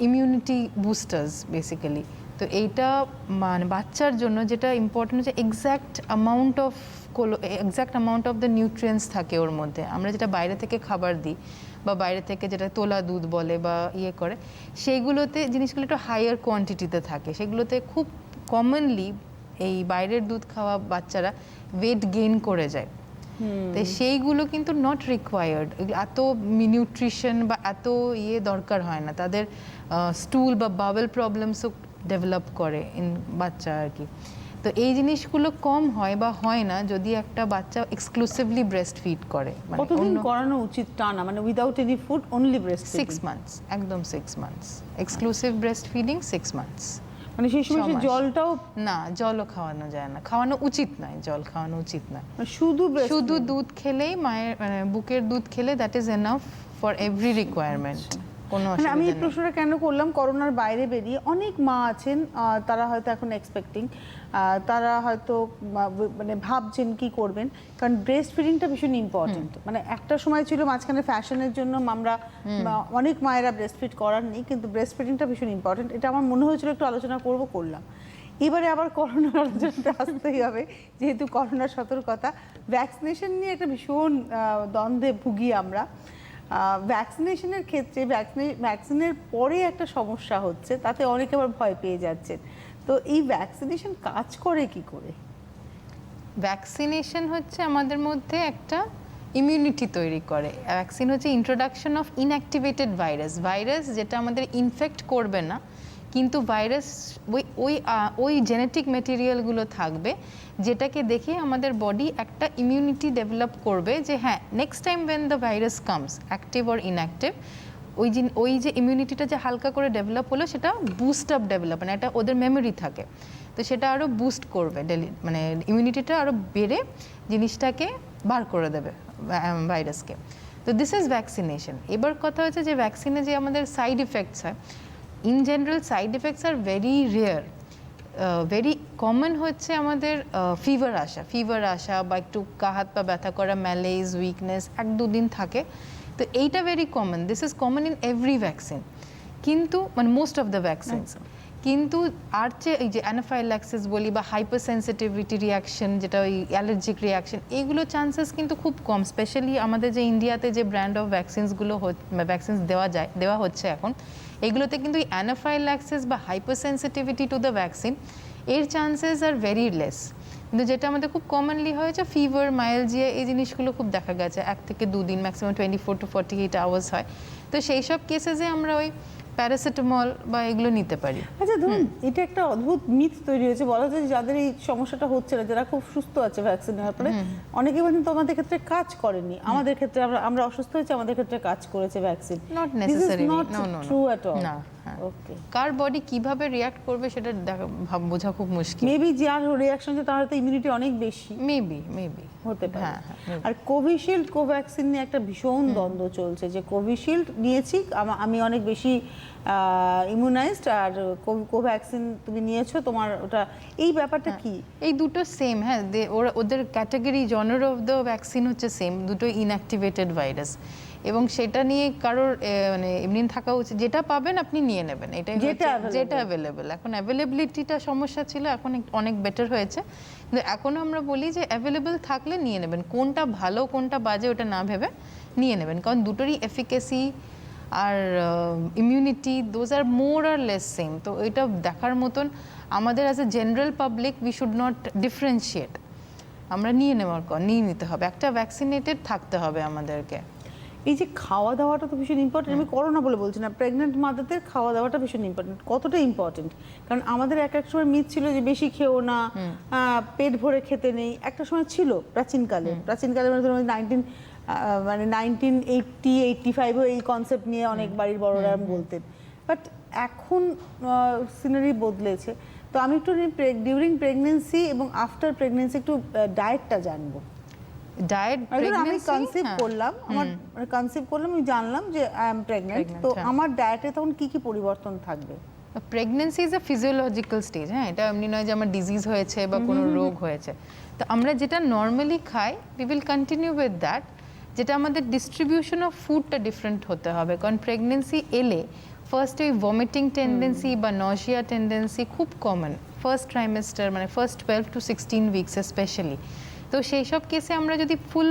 ইমিউনিটি বুস্টার্স বেসিক্যালি। তো এইটা মানে বাচ্চার জন্য যেটা ইম্পর্টেন্ট হচ্ছে exact amount of the nutrients থাকে ওর মধ্যে। আমরা যেটা বাইরে থেকে খাবার দিই বা বাইরে থেকে যেটা তোলা দুধ বলে বা করে, সেইগুলোতে জিনিসগুলো একটু হায়ার কোয়ান্টিটিতে থাকে। সেগুলোতে খুব কমনলি এই বাইরের দুধ খাওয়া বাচ্চারা ওয়েট গেইন করে যায়। তো সেইগুলো কিন্তু নট রিকোয়ার্ড, এত নিউট্রিশন বা এত দরকার হয় না। তাদের স্টুল বা বাবেল প্রবলেমসও ডেভেলপ করে বাচ্চা আর কি। তো এই জিনিসগুলো কম হয় বা হয় না যদি একটা বাচ্চা এক্সক্লুসিভলি ব্রেস্ট ফিড করে। কতদিন করানো উচিত টানা, মানে without any food only breast? 6 months, একদম 6 months exclusive breast feeding 6 months। মানে সেই সময় জলটাও না, জলও খাওয়ানো যায় না, খাওয়ানো উচিত নয়, জল খাওয়ানো উচিত নয়। শুধু দুধ খেলেই মায়ের বুকের দুধ খেলে that is enough for every requirement. মানে আমি এই প্রশ্নটা কেন করলাম, করোনার বাইরে বেরিয়ে অনেক মা আছেন, তারা হয়তো এখন এক্সপেক্টিং, তারা হয়তো মানে ভাবছেন কি করবেন, কারণ ব্রেস্ট ফিডিংটা ভীষণ ইম্পর্টেন্ট। মানে একটা সময় ছিল মাঝখানে ফ্যাশনের জন্য আমরা অনেক মায়েরা ব্রেস্ট ফিড করার নেই, কিন্তু ব্রেস্ট ফিডিংটা ভীষণ ইম্পর্টেন্ট। এটা আমার মনে হয়েছিল একটু আলোচনা করলাম। এবারে আবার করোনার আলোচনাতে আসতেই হবে, যেহেতু করোনার সতর্কতা। ভ্যাকসিনেশন নিয়ে একটা ভীষণ দ্বন্দ্বে ভুগি আমরা। ভ্যাকসিনেশনের ক্ষেত্রে ভ্যাকসিনের পরে একটা সমস্যা হচ্ছে, তাতে অনেকে আবার ভয় পেয়ে যাচ্ছেন। তো এই ভ্যাকসিনেশন কাজ করে কি করে? ভ্যাকসিনেশন হচ্ছে আমাদের মধ্যে একটা ইমিউনিটি তৈরি করে। ভ্যাকসিন হচ্ছে ইন্ট্রোডাকশন অফ ইনঅ্যাক্টিভেটেড ভাইরাস, যেটা আমাদের ইনফেক্ট করবে না, কিন্তু ভাইরাস ওই জেনেটিক মেটেরিয়ালগুলো থাকবে, যেটাকে দেখে আমাদের বডি একটা ইমিউনিটি ডেভেলপ করবে যে হ্যাঁ, next time when the virus comes, active or inactive, ওই যে ইমিউনিটিটা যে হালকা করে ডেভেলপ হলো সেটা বুস্ট আপ ডেভেলপ, মানে একটা ওদের মেমোরি থাকে, তো সেটা আরও বুস্ট করবে মানে ইমিউনিটিটা আরও বেড়ে জিনিসটাকে বার করে দেবে ভাইরাসকে। তো দিস ইজ ভ্যাকসিনেশন। এবার কথা হচ্ছে যে ভ্যাকসিনে যে আমাদের সাইড ইফেক্টস হয়, in general side effects are very rare. Very common হচ্ছে আমাদের ফিভার আসা বা একটু হাত পা ব্যথা করা, ম্যালেজ, উইকনেস 1-2 দিন থাকে, তো এইটা very common. This is common in every vaccine, কিন্তু মানে মোস্ট অফ দ্য ভ্যাকসিনস। কিন্তু আর চেয়ে এই যে অ্যানাফাইল্যাক্সিস বলি বা হাইপার সেন্সিটিভিটি রিয়াকশন, যেটা ওই অ্যালার্জিক রিয়াকশন, এইগুলো চান্সেস কিন্তু খুব কম। স্পেশালি আমাদের যে ইন্ডিয়াতে যে ব্র্যান্ড অফ ভ্যাকসিনস দেওয়া হচ্ছে এখন, এগুলোতে কিন্তু অ্যানাফাইল্যাক্সিস বা hyper sensitivity to the vaccine এর চান্সেস আর ভেরি লেস। কিন্তু যেটা আমাদের খুব কমনলি হয়েছে ফিভার, মাইলজিয়া, এই জিনিসগুলো খুব দেখা গেছে 1 থেকে 2 দিন, ম্যাক্সিমাম 24 to 48 আওয়ার্স হয়। তো সেই সব কেসেসে আমরা ওই প্যারাসিটামল বা এগুলো নিতে পারি। আচ্ছা ধরুন এটা একটা অদ্ভুত মিথ তৈরি হয়েছে, বলা যায় যাদের এই সমস্যাটা হচ্ছে না, যারা খুব সুস্থ আছে ভ্যাকসিন নেওয়ার পরে, অনেকে বলেন তো আমাদের ক্ষেত্রে কাজ করেনি, আমাদের ক্ষেত্রে আমরা অসুস্থ হয়েছে, আমাদের ক্ষেত্রে কাজ করেছে vaccine. Not necessary, not no no true at all. না, ওকে, কার বডি কিভাবে রিঅ্যাক্ট করবে সেটা বোঝা খুব মুশকিল। মেবি যার রিঅ্যাকশন তার হয়তো ইমিউনিটি অনেক বেশি মেবি হতে পারে। হ্যাঁ। আর কোভিশিল্ড কোভ্যাক্সিন নিয়ে একটা ভীষণ দ্বন্দ্ব চলছে, যে কোভিশিল্ড নিয়েছি আমি অনেক বেশি ইমিউনাইজড, আর কোভ্যাক্সিন তুমি নিয়েছো তোমার ওটা, এই ব্যাপারটা কি? এই দুটো সেম, হ্যাঁ, ওদের ক্যাটাগরি জনার অফ দ্য ভ্যাকসিন হচ্ছে সেম, দুটো ইনঅ্যাক্টিভেটেড ভাইরাস, এবং সেটা নিয়ে কারোর মানে এমনি থাকা উচিত, যেটা পাবেন আপনি নিয়ে নেবেন, এটাই যেটা অ্যাভেলেবেল। এখন অ্যাভেলেবিলিটিটা সমস্যা ছিল, এখন অনেক বেটার হয়েছে, কিন্তু এখনও আমরা বলি যে অ্যাভেলেবেল থাকলে নিয়ে নেবেন, কোনটা ভালো কোনটা বাজে ওটা না ভেবে নিয়ে নেবেন, কারণ দুটোরই এফিকেসি আর immunity those are more or less same. তো এটা দেখার মতন আমাদের as a general public we should not differentiate, আমরা নিয়ে নিতে হবে, একটা ভ্যাকসিনেটেড থাকতে হবে আমাদেরকে। এই যে খাওয়া দাওয়াটা তো ভীষণ ইম্পর্টেন্ট, আমি করোনা বলে বলছি না, প্রেগনেন্ট মাদারদের খাওয়া দাওয়াটা ভীষণ ইম্পর্টেন্ট। কতটা ইম্পর্টেন্ট? কারণ আমাদের এক সময় মিথ ছিল যে বেশি খেও না, পেট ভরে খেতে নেই, একটা সময় ছিল প্রাচীনকালে মানে ধরুন 1980-85 এই কনসেপ্ট নিয়ে অনেক বাড়ির বড়রা বলতেন, বাট এখন সিনারি বদলেছে। তো আমি একটু ডিউরিং প্রেগনেন্সি এবং আফটার প্রেগনেন্সি একটু ডায়েটটা জানবো। আমি কনসিভ করলাম, আমি জানলাম যে আই এম প্রেগনেন্ট, তো আমার ডায়েটে তখন কি কি পরিবর্তন থাকবে? Pregnancy is a physiological stage, হ্যাঁ, এটা এমনি নয় যে আমার ডিজিজ হয়েছে বা কোনো রোগ হয়েছে। তো আমরা যেটা নর্মালি খাই we will continue with that, যেটা আমাদের ডিস্ট্রিবিউশন অফ ফুডটা ডিফারেন্ট হতে হবে, কারণ প্রেগনেন্সি এলে ফার্স্ট ওই ভমিটিং টেন্ডেন্সি বা নজিয়া টেন্ডেন্সি খুব কমন ফার্স্ট ট্রাইমেস্টার, মানে ফার্স্ট 12 to 16 উইকস স্পেশালি। তো সেই সব কেসে আমরা যদি ফুল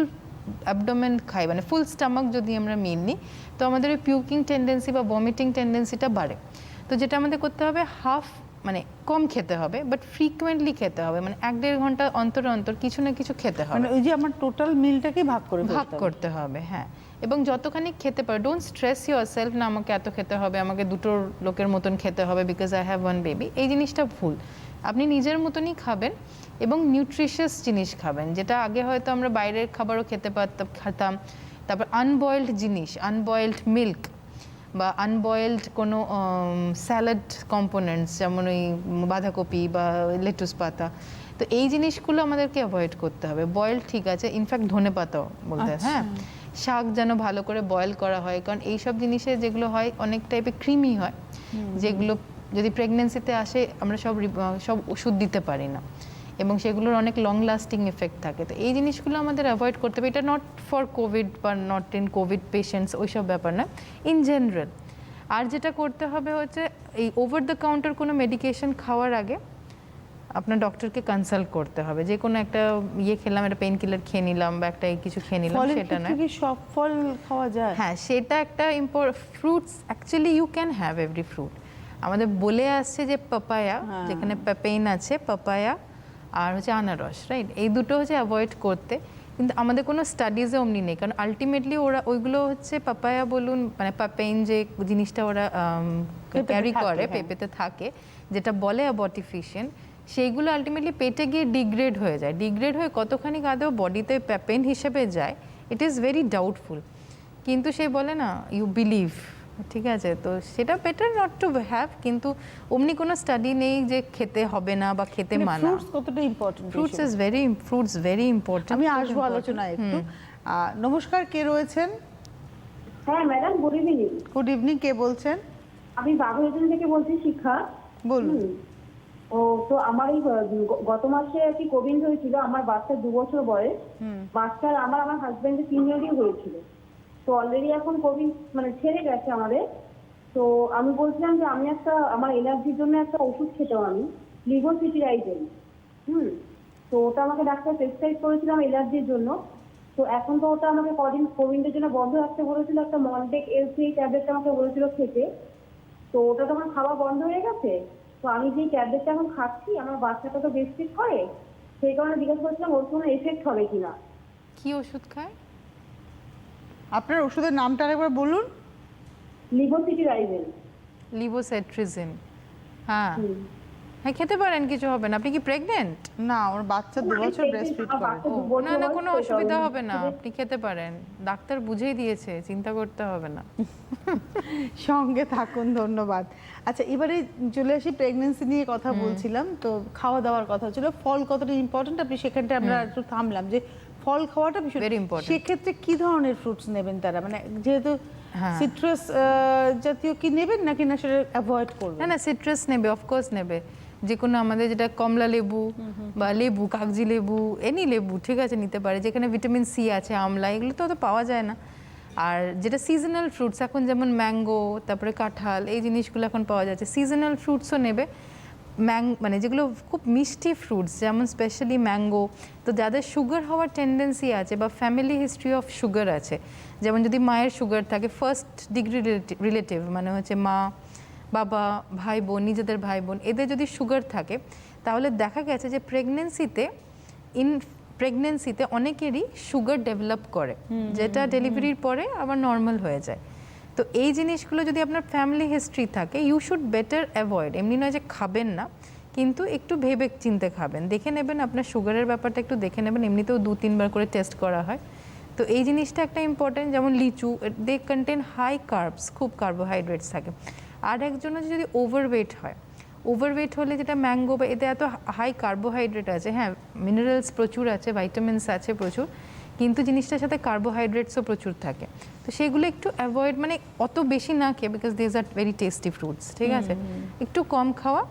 অ্যাবডোমেন খাই, মানে ফুল স্টামাক যদি আমরা মিল নিই, তো আমাদের ওই পিউকিং টেন্ডেন্সি বা ভমিটিং টেন্ডেন্সিটা বাড়ে। তো যেটা আমাদের করতে হবে, মানে কম খেতে হবে, বাট ফ্রিকুয়েন্টলি খেতে হবে, মানে 1-1.5 ঘন্টা অন্তর অন্তর কিছু না কিছু খেতে হবে, মানে ওই যে আমার টোটাল মিলটাকে ভাগ করতে হবে, হ্যাঁ। এবং যতখানি খেতে পারো, ডোন্ট স্ট্রেস ইউর সেলফ না আমাকে এত খেতে হবে, আমাকে 2 লোকের মতন খেতে হবে বিকজ আই হ্যাভ 1 বেবি, এই জিনিসটা ভুল। আপনি নিজের মতনই খাবেন এবং নিউট্রিশিয়াস জিনিস খাবেন, যেটা আগে হয়তো আমরা বাইরের খাবারও খেতাম। তারপর আনবয়েলড জিনিস, আনবয়েলড মিল্ক বা আনবয়েলড কোনো স্যালাড কম্পোনেন্টস, যেমন ওই বাঁধাকপি বা লেটুস পাতা, তো এই জিনিসগুলো আমাদেরকে অ্যাভয়েড করতে হবে। বয়েলড ঠিক আছে, ইনফ্যাক্ট ধনে পাতাও বলতে, হ্যাঁ, শাক যেন ভালো করে বয়েল করা হয়, কারণ এইসব জিনিসে যেগুলো হয় অনেক টাইপের ক্রিমি হয়, যেগুলো যদি প্রেগনেন্সিতে আসে আমরা সব ওষুধ দিতে পারি না, এবং সেগুলোর অনেক লং লাস্টিং এফেক্ট থাকে। তো এই জিনিসগুলো আমাদের অ্যাভয়েড করতে হবে। এটা নট ফর কোভিড বা নট ইন কোভিড পেশেন্টস, ওইসব ব্যাপার না, ইন জেনারেল। আর যেটা করতে হবে হচ্ছে, এই ওভার দ্য কাউন্টার কোনো মেডিকেশন খাওয়ার আগে আপনার ডক্টরকে কনসাল্ট করতে হবে। যে কোনো একটা খেলাম, একটা পেন কিলার খেয়ে নিলাম বা একটা কিছু খেয়ে নিলাম, সেটা না। সব ফল খাওয়া যায়? হ্যাঁ, সেটা একটা fruits actually you can have every fruit. আমাদের বলে আসছে যে পাপায়া, যেখানে পেপেইন আছে, পাপায়া আর হচ্ছে আনারস, রাইট, এই দুটো হচ্ছে অ্যাভয়েড করতে, কিন্তু আমাদের কোনো স্টাডিজে অমনি নেই, কারণ আলটিমেটলি ওইগুলো হচ্ছে পাপায়া বলুন, মানে পেপেইন যে জিনিসটা ওরা ক্যারি করে, পেঁপেতে থাকে, যেটা বলে অ্যাবর্টিফিশিয়েন্ট, সেইগুলো আলটিমেটলি পেটে গিয়ে ডিগ্রেড হয়ে কতখানি আদৌ বডিতে পেপেইন হিসেবে যায়, ইট ইজ ভেরি ডাউটফুল। কিন্তু সেই বলে না, ইউ বিলিভ, ঠিক আছে, তো সেটা বেটার নট টু হ্যাভ, কিন্তু অমনি কোনো স্টাডি নেই যে খেতে হবে না বা খেতে মানা। ফ্রুটস কতটা ইম্পর্টেন্ট? Fruits very important. আমি আসবো আলোচনায় একটু। নমস্কার, কে রয়েছেন? হ্যাঁ madam, good evening. Good evening, কে বলছেন? আমি বাঘাযতীন থেকে বলছি, শিক্ষা। বলুন। ও তো আমার এই গত মাসে আর কি কোভিড হয়েছিল, আমার বাচ্চার 2 বছর বয়স। বাচ্চার আমার হাজবেন্ডের 3 ইয়ারই হয়েছিল, তো অলরেডি এখন কোভিড মানে ছেড়ে গেছে আমাদের। তো আমি বলছিলাম যে আমি আমার এলার্জির জন্য একটা ওষুধ খেতাম আমি, লিভোসিটিরাইজেন। তো ওটা আমাকে ডাক্তার প্রেসক্রাইব করেছিলাম এলার্জির জন্য। তো এখন তো ওটা আমাকে কদিন কোভিডের জন্য বন্ধ রাখতে বলেছিল, একটা মলটেক এলসি ট্যাবলেট আমাকে বলেছিল খেতে। তো ওটা তো আমার খাওয়া বন্ধ হয়ে গেছে। তো আমি যেই ট্যাবলেটটা এখন খাচ্ছি, আমার বাচ্চাটা তো বেস্টফিট করে, সেই কারণে জিজ্ঞাসা করছিলাম ওর কোনো এফেক্ট হবে কিনা। কি ওষুধ খায়? আপনার ওষুধের নামটা আরেকবার বলুন। লিভোসিটিরাইজেন। লিভোসেট্রিজিন। হ্যাঁ হ্যাঁ, খেতে পারেন, কিছু হবে না। আপনি কি প্রেগনেন্ট? না, আমার বাচ্চা 2 বছর ব্রেস্ট ফিড করে। না না, কোনো অসুবিধা হবে না, আপনি খেতে পারেন, ডাক্তার বুঝেই দিয়েছে, চিন্তা করতে হবে না। সঙ্গে থাকুন, ধন্যবাদ। আচ্ছা, এবারে চলে আসি, প্রেগন্যান্সি নিয়ে কথা বলছিলাম, তো খাওয়া দাওয়ার কথা ছিল, ফল কতটা ইম্পর্টেন্ট, আপনি সেখানটা আমরা একটু থামলাম যে ফল খাওয়াটা ভীষণ Very important. সেক্ষেত্রে কি ধরনের ফ্রুটস নেবেন তারা, মানে যেহেতু সিট্রাস জাতীয় কি নেবেন নাকি না সেটা অ্যাভয়েড করবেন? না না, সিট্রাস নেবে, অফকোর্স নেবে। যে কোনো আমাদের যেটা কমলা লেবু বা লেবু, কাগজি লেবু, এনি লেবু ঠিক আছে নিতে পারে, যেখানে ভিটামিন সি আছে, আমলা, এগুলো তো অত পাওয়া যায় না। আর যেটা সিজনাল ফ্রুটস, এখন যেমন ম্যাঙ্গো, তারপরে কাঁঠাল, এই জিনিসগুলো এখন পাওয়া যাচ্ছে। সিজনাল ফ্রুটসও নেবে, মানে যেগুলো খুব মিষ্টি ফ্রুটস, যেমন স্পেশালি ম্যাঙ্গো। তো যাদের সুগার হওয়ার টেন্ডেন্সি আছে বা ফ্যামিলি হিস্ট্রি অফ সুগার আছে, যেমন যদি মায়ের সুগার থাকে, ফার্স্ট ডিগ্রি রিলেটিভ, মানে হচ্ছে মা, বাবা, ভাই বোন, নিজেদের ভাই বোন, এদের যদি সুগার থাকে, তাহলে দেখা গেছে যে প্রেগনেন্সিতে অনেকেরই সুগার ডেভেলপ করে, যেটা ডেলিভারির পরে আবার নর্মাল হয়ে যায়। তো এই জিনিসগুলো যদি আপনার ফ্যামিলি হিস্ট্রি থাকে, ইউ শুড বেটার অ্যাভয়েড। এমনি নয় যে খাবেন না, কিন্তু একটু ভেবে চিন্তে খাবেন, দেখে নেবেন আপনার সুগারের ব্যাপারটা একটু দেখে নেবেন, এমনিতেও 2-3 বার করে টেস্ট করা হয়। তো এই জিনিসটা একটা ইম্পর্টেন্ট। যেমন লিচু, দে কন্টেন হাই কার্বস, খুব কার্বোহাইড্রেটস থাকে। আর একজনের যদি ওভারওয়েট হয়, ওভারওয়েট হলে যেটা ম্যাঙ্গো বা এতে এত হাই কার্বোহাইড্রেট আছে, হ্যাঁ মিনারেলস প্রচুর আছে, ভাইটামিনস আছে প্রচুর, কিন্তু জিনিসটার সাথে কার্বোহাইড্রেটসও প্রচুর থাকে। তো সেগুলো একটু অ্যাভয়েড, মানে অত বেশি না খেয়ে, because this are very tasty fruits, ঠিক আছে, একটু কম খাওয়া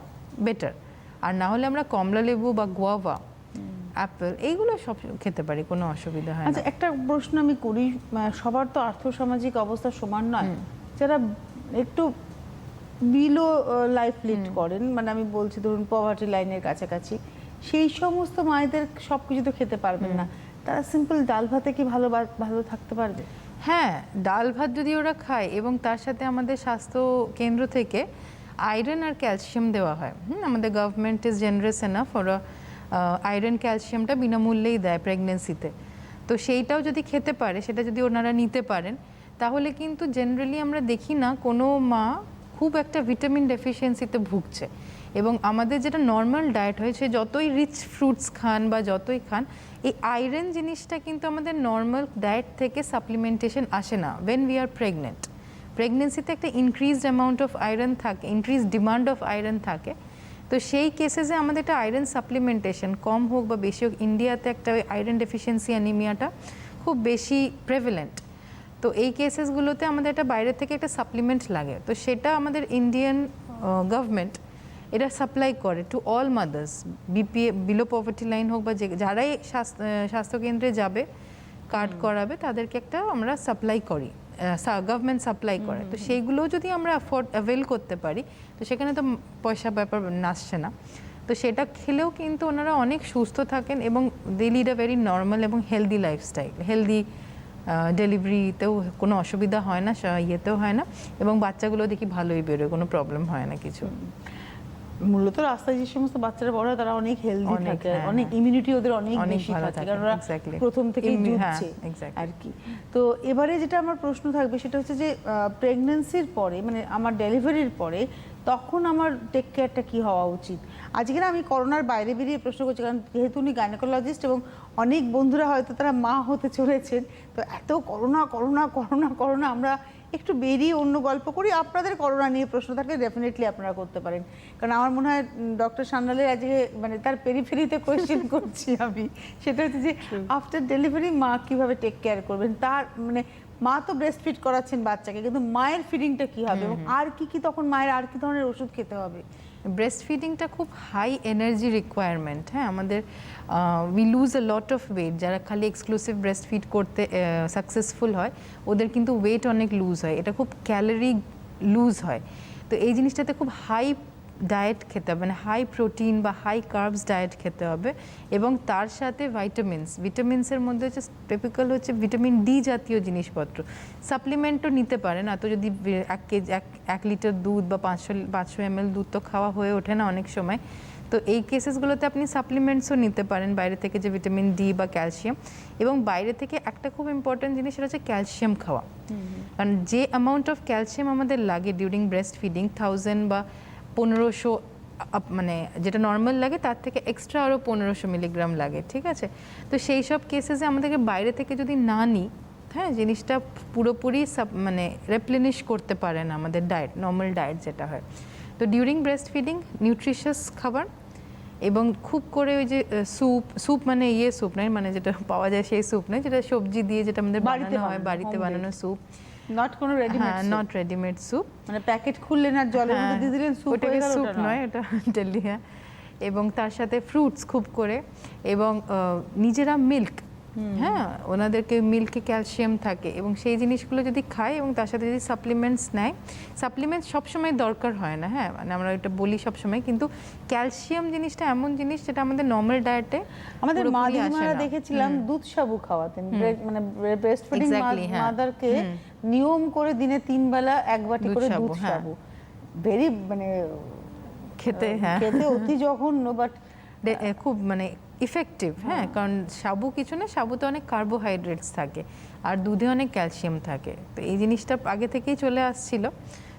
বেটার। আর না হলে আমরা কমলা লেবু বা গোয়াভা, অ্যাপেল, এইগুলো সব খেতে পারি, কোনো অসুবিধা হয় না। আচ্ছা, একটা প্রশ্ন আমি করি, সবার তো আর্থসামাজিক অবস্থা সমান নয়, যারা একটু বিলো লাইফ লিড করেন, মানে আমি বলছি ধরুন পভার্টি লাইনের কাছাকাছি, সেই সমস্ত মায়েদের সব কিছু তো খেতে পারবেন না, তারা সিম্পল ডাল ভাতে কি ভালো থাকতে পারবে? হ্যাঁ, ডাল ভাত যদি ওরা খায় এবং তার সাথে আমাদের স্বাস্থ্য কেন্দ্র থেকে আয়রন আর ক্যালসিয়াম দেওয়া হয়, আমাদের গভর্নমেন্ট ইজ জেনারেস এনাফ, ওরা আয়রন ক্যালসিয়ামটা বিনামূল্যেই দেয় প্রেগনেন্সিতে। তো সেইটাও যদি খেতে পারে, সেটা যদি ওনারা নিতে পারেন, তাহলে কিন্তু জেনারেলি আমরা দেখি না কোনো মা খুব একটা ভিটামিন ডেফিসিয়েন্সিতে ভুগছে। এবং আমাদের যেটা নর্মাল ডায়েট হয়েছে, যতই রিচ ফ্রুটস খান বা যতই খান, এই আয়রন জিনিসটা কিন্তু আমাদের নর্মাল ডায়েট থেকে সাপ্লিমেন্টেশন আসে না ওয়েন উই আর প্রেগনেন্ট। প্রেগনেন্সিতে একটা ইনক্রিজড অ্যামাউন্ট অফ আয়রন থাকে, ইনক্রিজ ডিমান্ড অফ আয়রন থাকে। তো সেই কেসেসে আমাদের একটা আয়রন সাপ্লিমেন্টেশন কম হোক বা বেশি হোক, ইন্ডিয়াতে একটা আয়রন ডেফিসিয়েন্সি অ্যানিমিয়াটা খুব বেশি প্রেভেলেন্ট। তো এই কেসেসগুলোতে আমাদের একটা বাইরে থেকে একটা সাপ্লিমেন্ট লাগে, তো সেটা আমাদের ইন্ডিয়ান গভর্নমেন্ট এটা সাপ্লাই করে to all mother's, BPA, below poverty line হোক বা যারাই স্বাস্থ্যকেন্দ্রে যাবে কার্ড করাবে, তাদেরকে একটা আমরা সাপ্লাই করি, গভর্নমেন্ট সাপ্লাই করে। তো সেইগুলোও যদি আমরা অ্যাভেল করতে পারি, তো সেখানে তো পয়সা ব্যাপার আসছে না। তো সেটা খেলেও কিন্তু ওনারা অনেক সুস্থ থাকেন এবং they lead a very normal এবং হেলদি লাইফস্টাইল, হেলদি ডেলিভারিতেও কোনো অসুবিধা হয় না, ইয়েতেও হয় না, এবং বাচ্চাগুলো দেখি ভালোই বেরোয়, কোনো প্রবলেম হয় না কিছু। মূলত রাস্তায় যে সমস্ত বাচ্চারা বড় হয় তারা অনেক হেলদি থাকে, অনেক ইমিউনিটি ওদের অনেক বেশি থাকে, কারণ ওরা প্রথম থেকেই জুড়ছে আর কি। তো এবারে যেটা আমার প্রশ্ন থাকবে সেটা হচ্ছে যে প্রেগন্যান্সির পরে, মানে আমার ডেলিভারির পরে, তখন আমার টেক কেয়ারটা কী হওয়া উচিত? আজকে না আমি করোনার বাইরে বেরিয়ে প্রশ্ন করছি, কারণ যেহেতু উনি গাইনোকোলজিস্ট এবং অনেক বন্ধুরা হয়তো তারা মা হতে চলেছেন, তো এত করোনা করোনা করোনা করোনা, আমরা একটু বেরিয়ে অন্য গল্প করি। আপনাদের করোনা নিয়ে প্রশ্ন থাকলে ডেফিনেটলি আপনারা করতে পারেন, কারণ আমার মনে হয় ডক্টর সান্যালের আজকে মানে তার পেরিফেরিতে কোয়েশ্চেন করছি আমি, সেটা হচ্ছে যে আফটার ডেলিভারি মা কিভাবে টেক কেয়ার করবেন, তার মানে মা তো ব্রেস্ট ফিড করাচ্ছেন বাচ্চাকে, কিন্তু মায়ের ফিডিংটা কি হবে এবং আর কি তখন মায়ের আর কি ধরনের ওষুধ খেতে হবে? ব্রেস্ট ফিডিংটা খুব হাই এনার্জি রিকোয়ারমেন্ট, হ্যাঁ আমাদের we lose a lot of weight. যারা খালি এক্সক্লুসিভ ব্রেস্ট ফিড করতে সাকসেসফুল হয় ওদের কিন্তু ওয়েট অনেক লুজ হয়, এটা খুব ক্যালোরি লুজ হয়। তো এই জিনিসটাতে খুব হাই ডায়েট খেতে হবে, মানে হাই প্রোটিন বা হাই কার্বস ডায়েট খেতে হবে, এবং তার সাথে ভিটামিনসের মধ্যে হচ্ছে টিপিক্যাল হচ্ছে ভিটামিন ডি জাতীয় জিনিসপত্র। সাপ্লিমেন্টও নিতে পারেন, এত যদি 1 লিটার দুধ বা 500 ml দুধ তো খাওয়া হয়ে ওঠে না অনেক সময়। তো এই কেসেসগুলোতে আপনি সাপ্লিমেন্টসও নিতে পারেন বাইরে থেকে, যে ভিটামিন ডি বা ক্যালসিয়াম। এবং বাইরে থেকে একটা খুব ইম্পর্টেন্ট জিনিস সেটা হচ্ছে ক্যালসিয়াম খাওয়া, কারণ যে অ্যামাউন্ট অফ ক্যালসিয়াম আমাদের লাগে ডিউরিং ব্রেস্ট ফিডিং 1000 বা 1500 মানে যেটা নর্মাল লাগে তার থেকে এক্সট্রা আরও 1500 মিলিগ্রাম লাগে, ঠিক আছে? তো সেই সব কেসেসে আমাদেরকে বাইরে থেকে যদি না নিই, হ্যাঁ জিনিসটা পুরোপুরি মানে রেপ্লেনিশ করতে পারে না আমাদের ডায়েট, নর্মাল ডায়েট যেটা হয়। তো ডিউরিং ব্রেস্ট ফিডিং নিউট্রিশিয়াস খাবার, এবং খুব করে ওই যে স্যুপ মানে স্যুপ নয়, মানে যেটা পাওয়া যায় সেই স্যুপ নয়, যেটা সবজি দিয়ে যেটা আমাদের বানানো হয় বাড়িতে বানানো স্যুপ, নট কোনো রেডিমেড, হ্যাঁ নট রেডিমেড স্যুপ, মানে প্যাকেট খুললেন আর জলের মধ্যে দিয়ে দিলেন স্যুপ হয়ে গেল, স্যুপ নয় এটা ডেলি। হ্যাঁ, এবং তার সাথে ফ্রুটস খুব করে, এবং নিজেরা মিল্ক, হ্যাঁ ওনাদেরকে মিল্কে ক্যালসিয়াম থাকে, এবং সেই জিনিসগুলো যদি খায় এবং তার সাথে যদি সাপ্লিমেন্টস নেয়, সাপ্লিমেন্টস সবসময় দরকার হয় না, হ্যাঁ মানে আমরা এটা বলি সবসময়, কিন্তু ক্যালসিয়াম জিনিসটা এমন জিনিস যেটা আমাদের নর্মাল ডায়েটে আমাদের মা দিদিমারা দেখেছিলাম দুধ সাবু খাওয়াতেন, মানে ব্রেস্ট ফিডিং মাদারকে নিয়ম করে দিনে 3 বেলা 1 বাটি করে দুধ সাবু, ভেরি মানে খেতে অতি জঘন্য, বাট খুব মানে ইফেক্টিভ, হ্যাঁ কারণ সাবু কিছু না, সাবুতে অনেক কার্বোহাইড্রেটস থাকে আর দুধে অনেক ক্যালসিয়াম থাকে, তো এই জিনিসটা আগে থেকেই চলে আসছিল।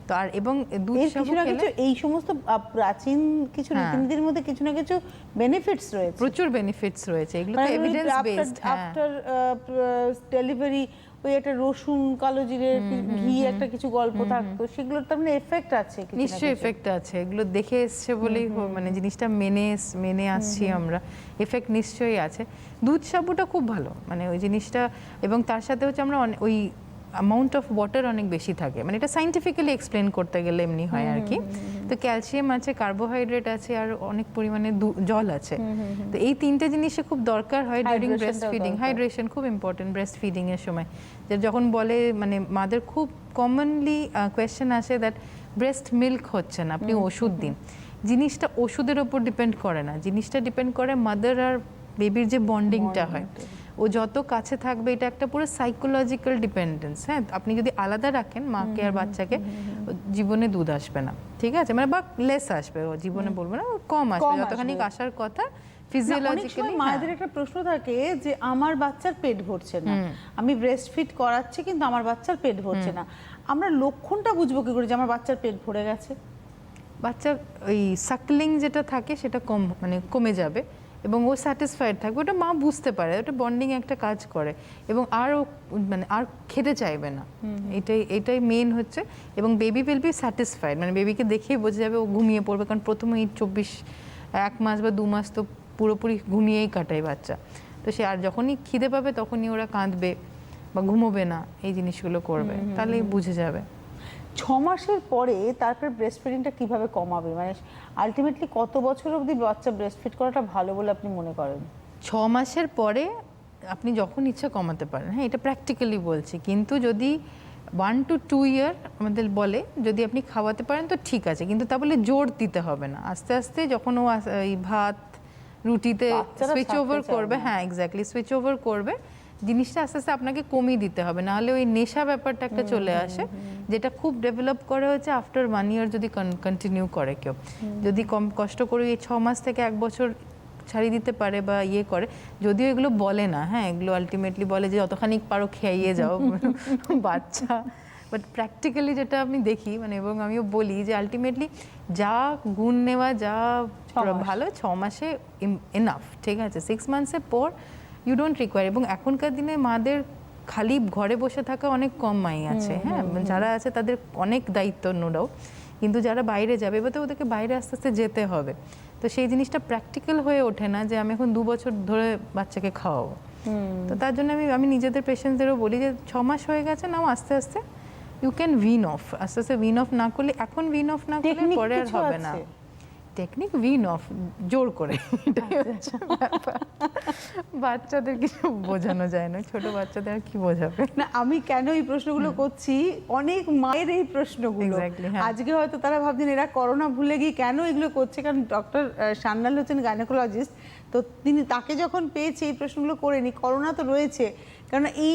তো আর এবং দুধ সাবু খেলে এই সমস্ত প্রাচীন কিছু রীতিনীতির মধ্যে কিছু না কিছু বেনিফিটস রয়েছে, প্রচুর বেনিফিটস রয়েছে, এগুলো তো এভিডেন্স বেসড। আফটার ডেলিভারি ওই একটা রসুন কালো জিরে ঘি একটা কিছু গল্প থাকতো, সেগুলোর তার মানে এফেক্ট আছে, নিশ্চয়ই এফেক্ট আছে, এগুলো দেখে এসছে বলেই মানে জিনিসটা মেনে আসছি আমরা, এফেক্ট নিশ্চয়ই আছে। দুধ সাবুটা খুব ভালো, মানে ওই জিনিসটা, এবং তার সাথে হচ্ছে আমরা ওই অ্যামাউন্ট অফ ওয়াটার অনেক বেশি থাকে, মানে এটা সাইন্টিফিক্যালি এক্সপ্লেন করতে গেলে এমনি হয় আর কি। তো ক্যালসিয়াম আছে, কার্বোহাইড্রেট আছে, আর অনেক পরিমাণে জল আছে। তো এই 3টে জিনিসে খুব দরকার হয় ডিউরিং ব্রেস্ট ফিডিং। হাইড্রেশন খুব ইম্পর্টেন্ট ব্রেস্ট ফিডিং এর সময়। যে যখন বলে মানে মাদের খুব কমনলি কোয়েশ্চেন আসে দ্যাট ব্রেস্ট মিল্ক হচ্ছে না, আপনি ওষুধ দিন। জিনিসটা ওষুধের ওপর ডিপেন্ড করে না, জিনিসটা ডিপেন্ড করে মাদার আর বেবির যে বন্ডিংটা হয়, ও যত কাছে থাকবে, এটা একটা পুরো সাইকোলজিক্যাল ডিপেন্ডেন্স। হ্যাঁ, আপনি যদি আলাদা রাখেন মাকে আর বাচ্চাকে, জীবনে দুধ আসবে না, ঠিক আছে, মানে বা লেস আসবে, ও জীবনে বলবো না কম আসবে, যতখানি আসার কথা ফিজিওলজিক্যালি। মায়েদের একটা প্রশ্ন থাকে যে আমার বাচ্চার পেট ভরছে না, আমি ব্রেস্ট ফিড করাচ্ছি কিন্তু আমার বাচ্চার পেট ভরছে না, আমরা লক্ষণটা বুঝবো কি করে যে আমার বাচ্চার পেট ভরে গেছে? বাচ্চা ওই সাকলিং যেটা থাকে সেটা কমে যাবে, এবং ও স্যাটিসফাইড থাকবে, ওটা মা বুঝতে পারে, ওটা বন্ডিং একটা কাজ করে, এবং আর খেতে চাইবে না, এটাই মেন হচ্ছে। এবং বেবি উইল বি স্যাটিসফাইড, মানে বেবিকে দেখেই বোঝা যাবে ও ঘুমিয়ে পড়বে, কারণ প্রথমে এই 1 মাস বা 2 মাস তো পুরোপুরি ঘুমিয়েই কাটায় বাচ্চা। তো সে আর যখনই খিদে পাবে তখনই ওরা কাঁদবে বা ঘুমোবে না, এই জিনিসগুলো করবে, তাহলেই বুঝে যাবে। 6 মাসের পরে তারপর ব্রেস্ট ফিডিংটা কিভাবে কমাবে, মানে আলটিমেটলি কত বছর অবধি বাচ্চা ব্রেস্ট ফিড করাটা ভালো বলে আপনি মনে করেন? 6 মাসের পরে আপনি যখন ইচ্ছা কমাতে পারেন, হ্যাঁ এটা প্র্যাকটিক্যালি বলছি, কিন্তু যদি 1 to 2 ইয়ার আমাদের বলে যদি আপনি খাওয়াতে পারেন তো ঠিক আছে, কিন্তু তা বলে জোর দিতে হবে না, আস্তে আস্তে যখন ও এই ভাত রুটিতে সুইচ ওভার করবে, হ্যাঁ এক্স্যাক্টলি সুইচ ওভার করবে, জিনিসটা আস্তে আস্তে আপনাকে কমিয়ে দিতে হবে, নাহলে ওই নেশা ব্যাপারটা একটা চলে আসে, যেটা খুব ডেভেলপ করে হচ্ছে আফটার 1 ইয়ার যদি কন্টিনিউ করে কেউ, যদি কম কষ্ট করে এই 6 মাস থেকে 1 বছর ছাড়িয়ে দিতে পারে বা করে, যদিও এগুলো বলে না, হ্যাঁ এগুলো আলটিমেটলি বলে যে যতখানি পারো খেয়ে যাও বাচ্চা, বাট প্র্যাকটিক্যালি যেটা আমি দেখি, মানে এবং আমিও বলি যে আলটিমেটলি যা গুণ নেওয়া যা ভালো 6 মাসে এনাফ, ঠিক আছে, 6 মান্থসের পর ইউ ডোন্ট রিকোয়ার। এবং এখনকার দিনে মাদের খালি ঘরে বসে থাকা অনেক কম মাই আছে, হ্যাঁ, যারা আছে তাদের অনেক দায়িত্ব নো ডাউট, কিন্তু যারা বাইরে যাবে এবার তো ওদেরকে বাইরে আস্তে আস্তে যেতে হবে, তো সেই জিনিসটা প্র্যাকটিক্যাল হয়ে ওঠে না যে আমি এখন 2 বছর ধরে বাচ্চাকে খাওয়াবো। তো তার জন্য আমি নিজেদের পেশেন্টদেরও বলি যে 6 মাস হয়ে গেছে, নাও আস্তে আস্তে ইউ ক্যান উইন অফ, আস্তে আস্তে উইন অফ না করলে, এখন উইন অফ না করলে Technique পরে আর কিছু হবে না। আছে? টেকনিক উইন অফ জোর করে, এটাই হচ্ছে ব্যাপার। বাচ্চাদের কিছু বোঝানো যায় না, ছোট বাচ্চাদের আর কি বোঝাবে। না, আমি কেন এই প্রশ্নগুলো করছি, অনেক মায়ের এই প্রশ্নগুলো Exactly, হ্যাঁ। আজকে হয়তো তারা ভাবছেন এরা করোনা ভুলে গিয়ে কেন এগুলো করছে, কারণ ডক্টর সান্যাল হচ্ছেন গাইনোকোলজিস্ট, তো তাকে যখন পেয়েছে এই প্রশ্নগুলো করেনি। করোনা তো রয়েছে, কারণ এই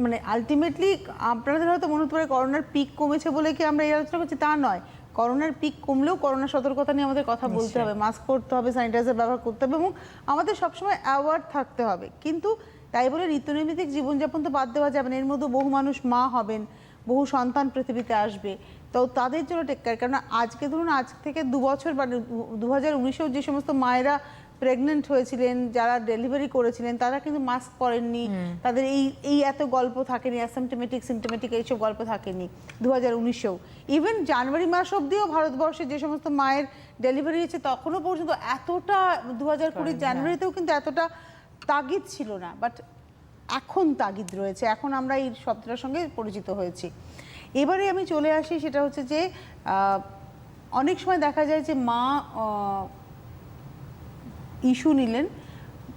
মানে আলটিমেটলি আপনাদের হয়তো মনে হতে পারে করোনার পিক কমেছে বলে কি আমরা এই আলোচনা করছি, তা নয়। করোনার পিক কমলেও করোনা সতর্কতা নিয়ে আমাদের কথা বলতে হবে, মাস্ক পরতে হবে, স্যানিটাইজার ব্যবহার করতে হবে এবং আমাদের সবসময় অ্যাওয়ার্ড থাকতে হবে। কিন্তু তাই বলে নিত্যনৈমিত্তিক জীবনযাপন তো বাদ দেওয়া যাবে না। এর মধ্যে বহু মানুষ মা হবেন, বহু সন্তান পৃথিবীতে আসবে, তো তাদের জন্য টেক কেয়ার। কারণ আজকে ধরুন, আজ থেকে 2 বছর বা 2019-এও যে সমস্ত মায়েরা প্রেগনেন্ট হয়েছিলেন, যারা ডেলিভারি করেছিলেন, তারা কিন্তু মাস্ক পরেননি, তাদের এই এত গল্প থাকেনি, অ্যাসিম্পটোমেটিক সিমটোমেটিক এইসব গল্প থাকেনি 2019-এও। ইভেন জানুয়ারি মাস অবধিও ভারতবর্ষে যে সমস্ত মায়ের ডেলিভারি হয়েছে তখনও পর্যন্ত এতটা 2020 জানুয়ারিতেও কিন্তু এতটা তাগিদ ছিল না, বাট এখন তাগিদ রয়েছে, এখন আমরা এই শব্দটার সঙ্গে পরিচিত হয়েছি। এবারে আমি চলে আসি, সেটা হচ্ছে যে অনেক সময় দেখা যায় যে মা ইস্যু নিলেন,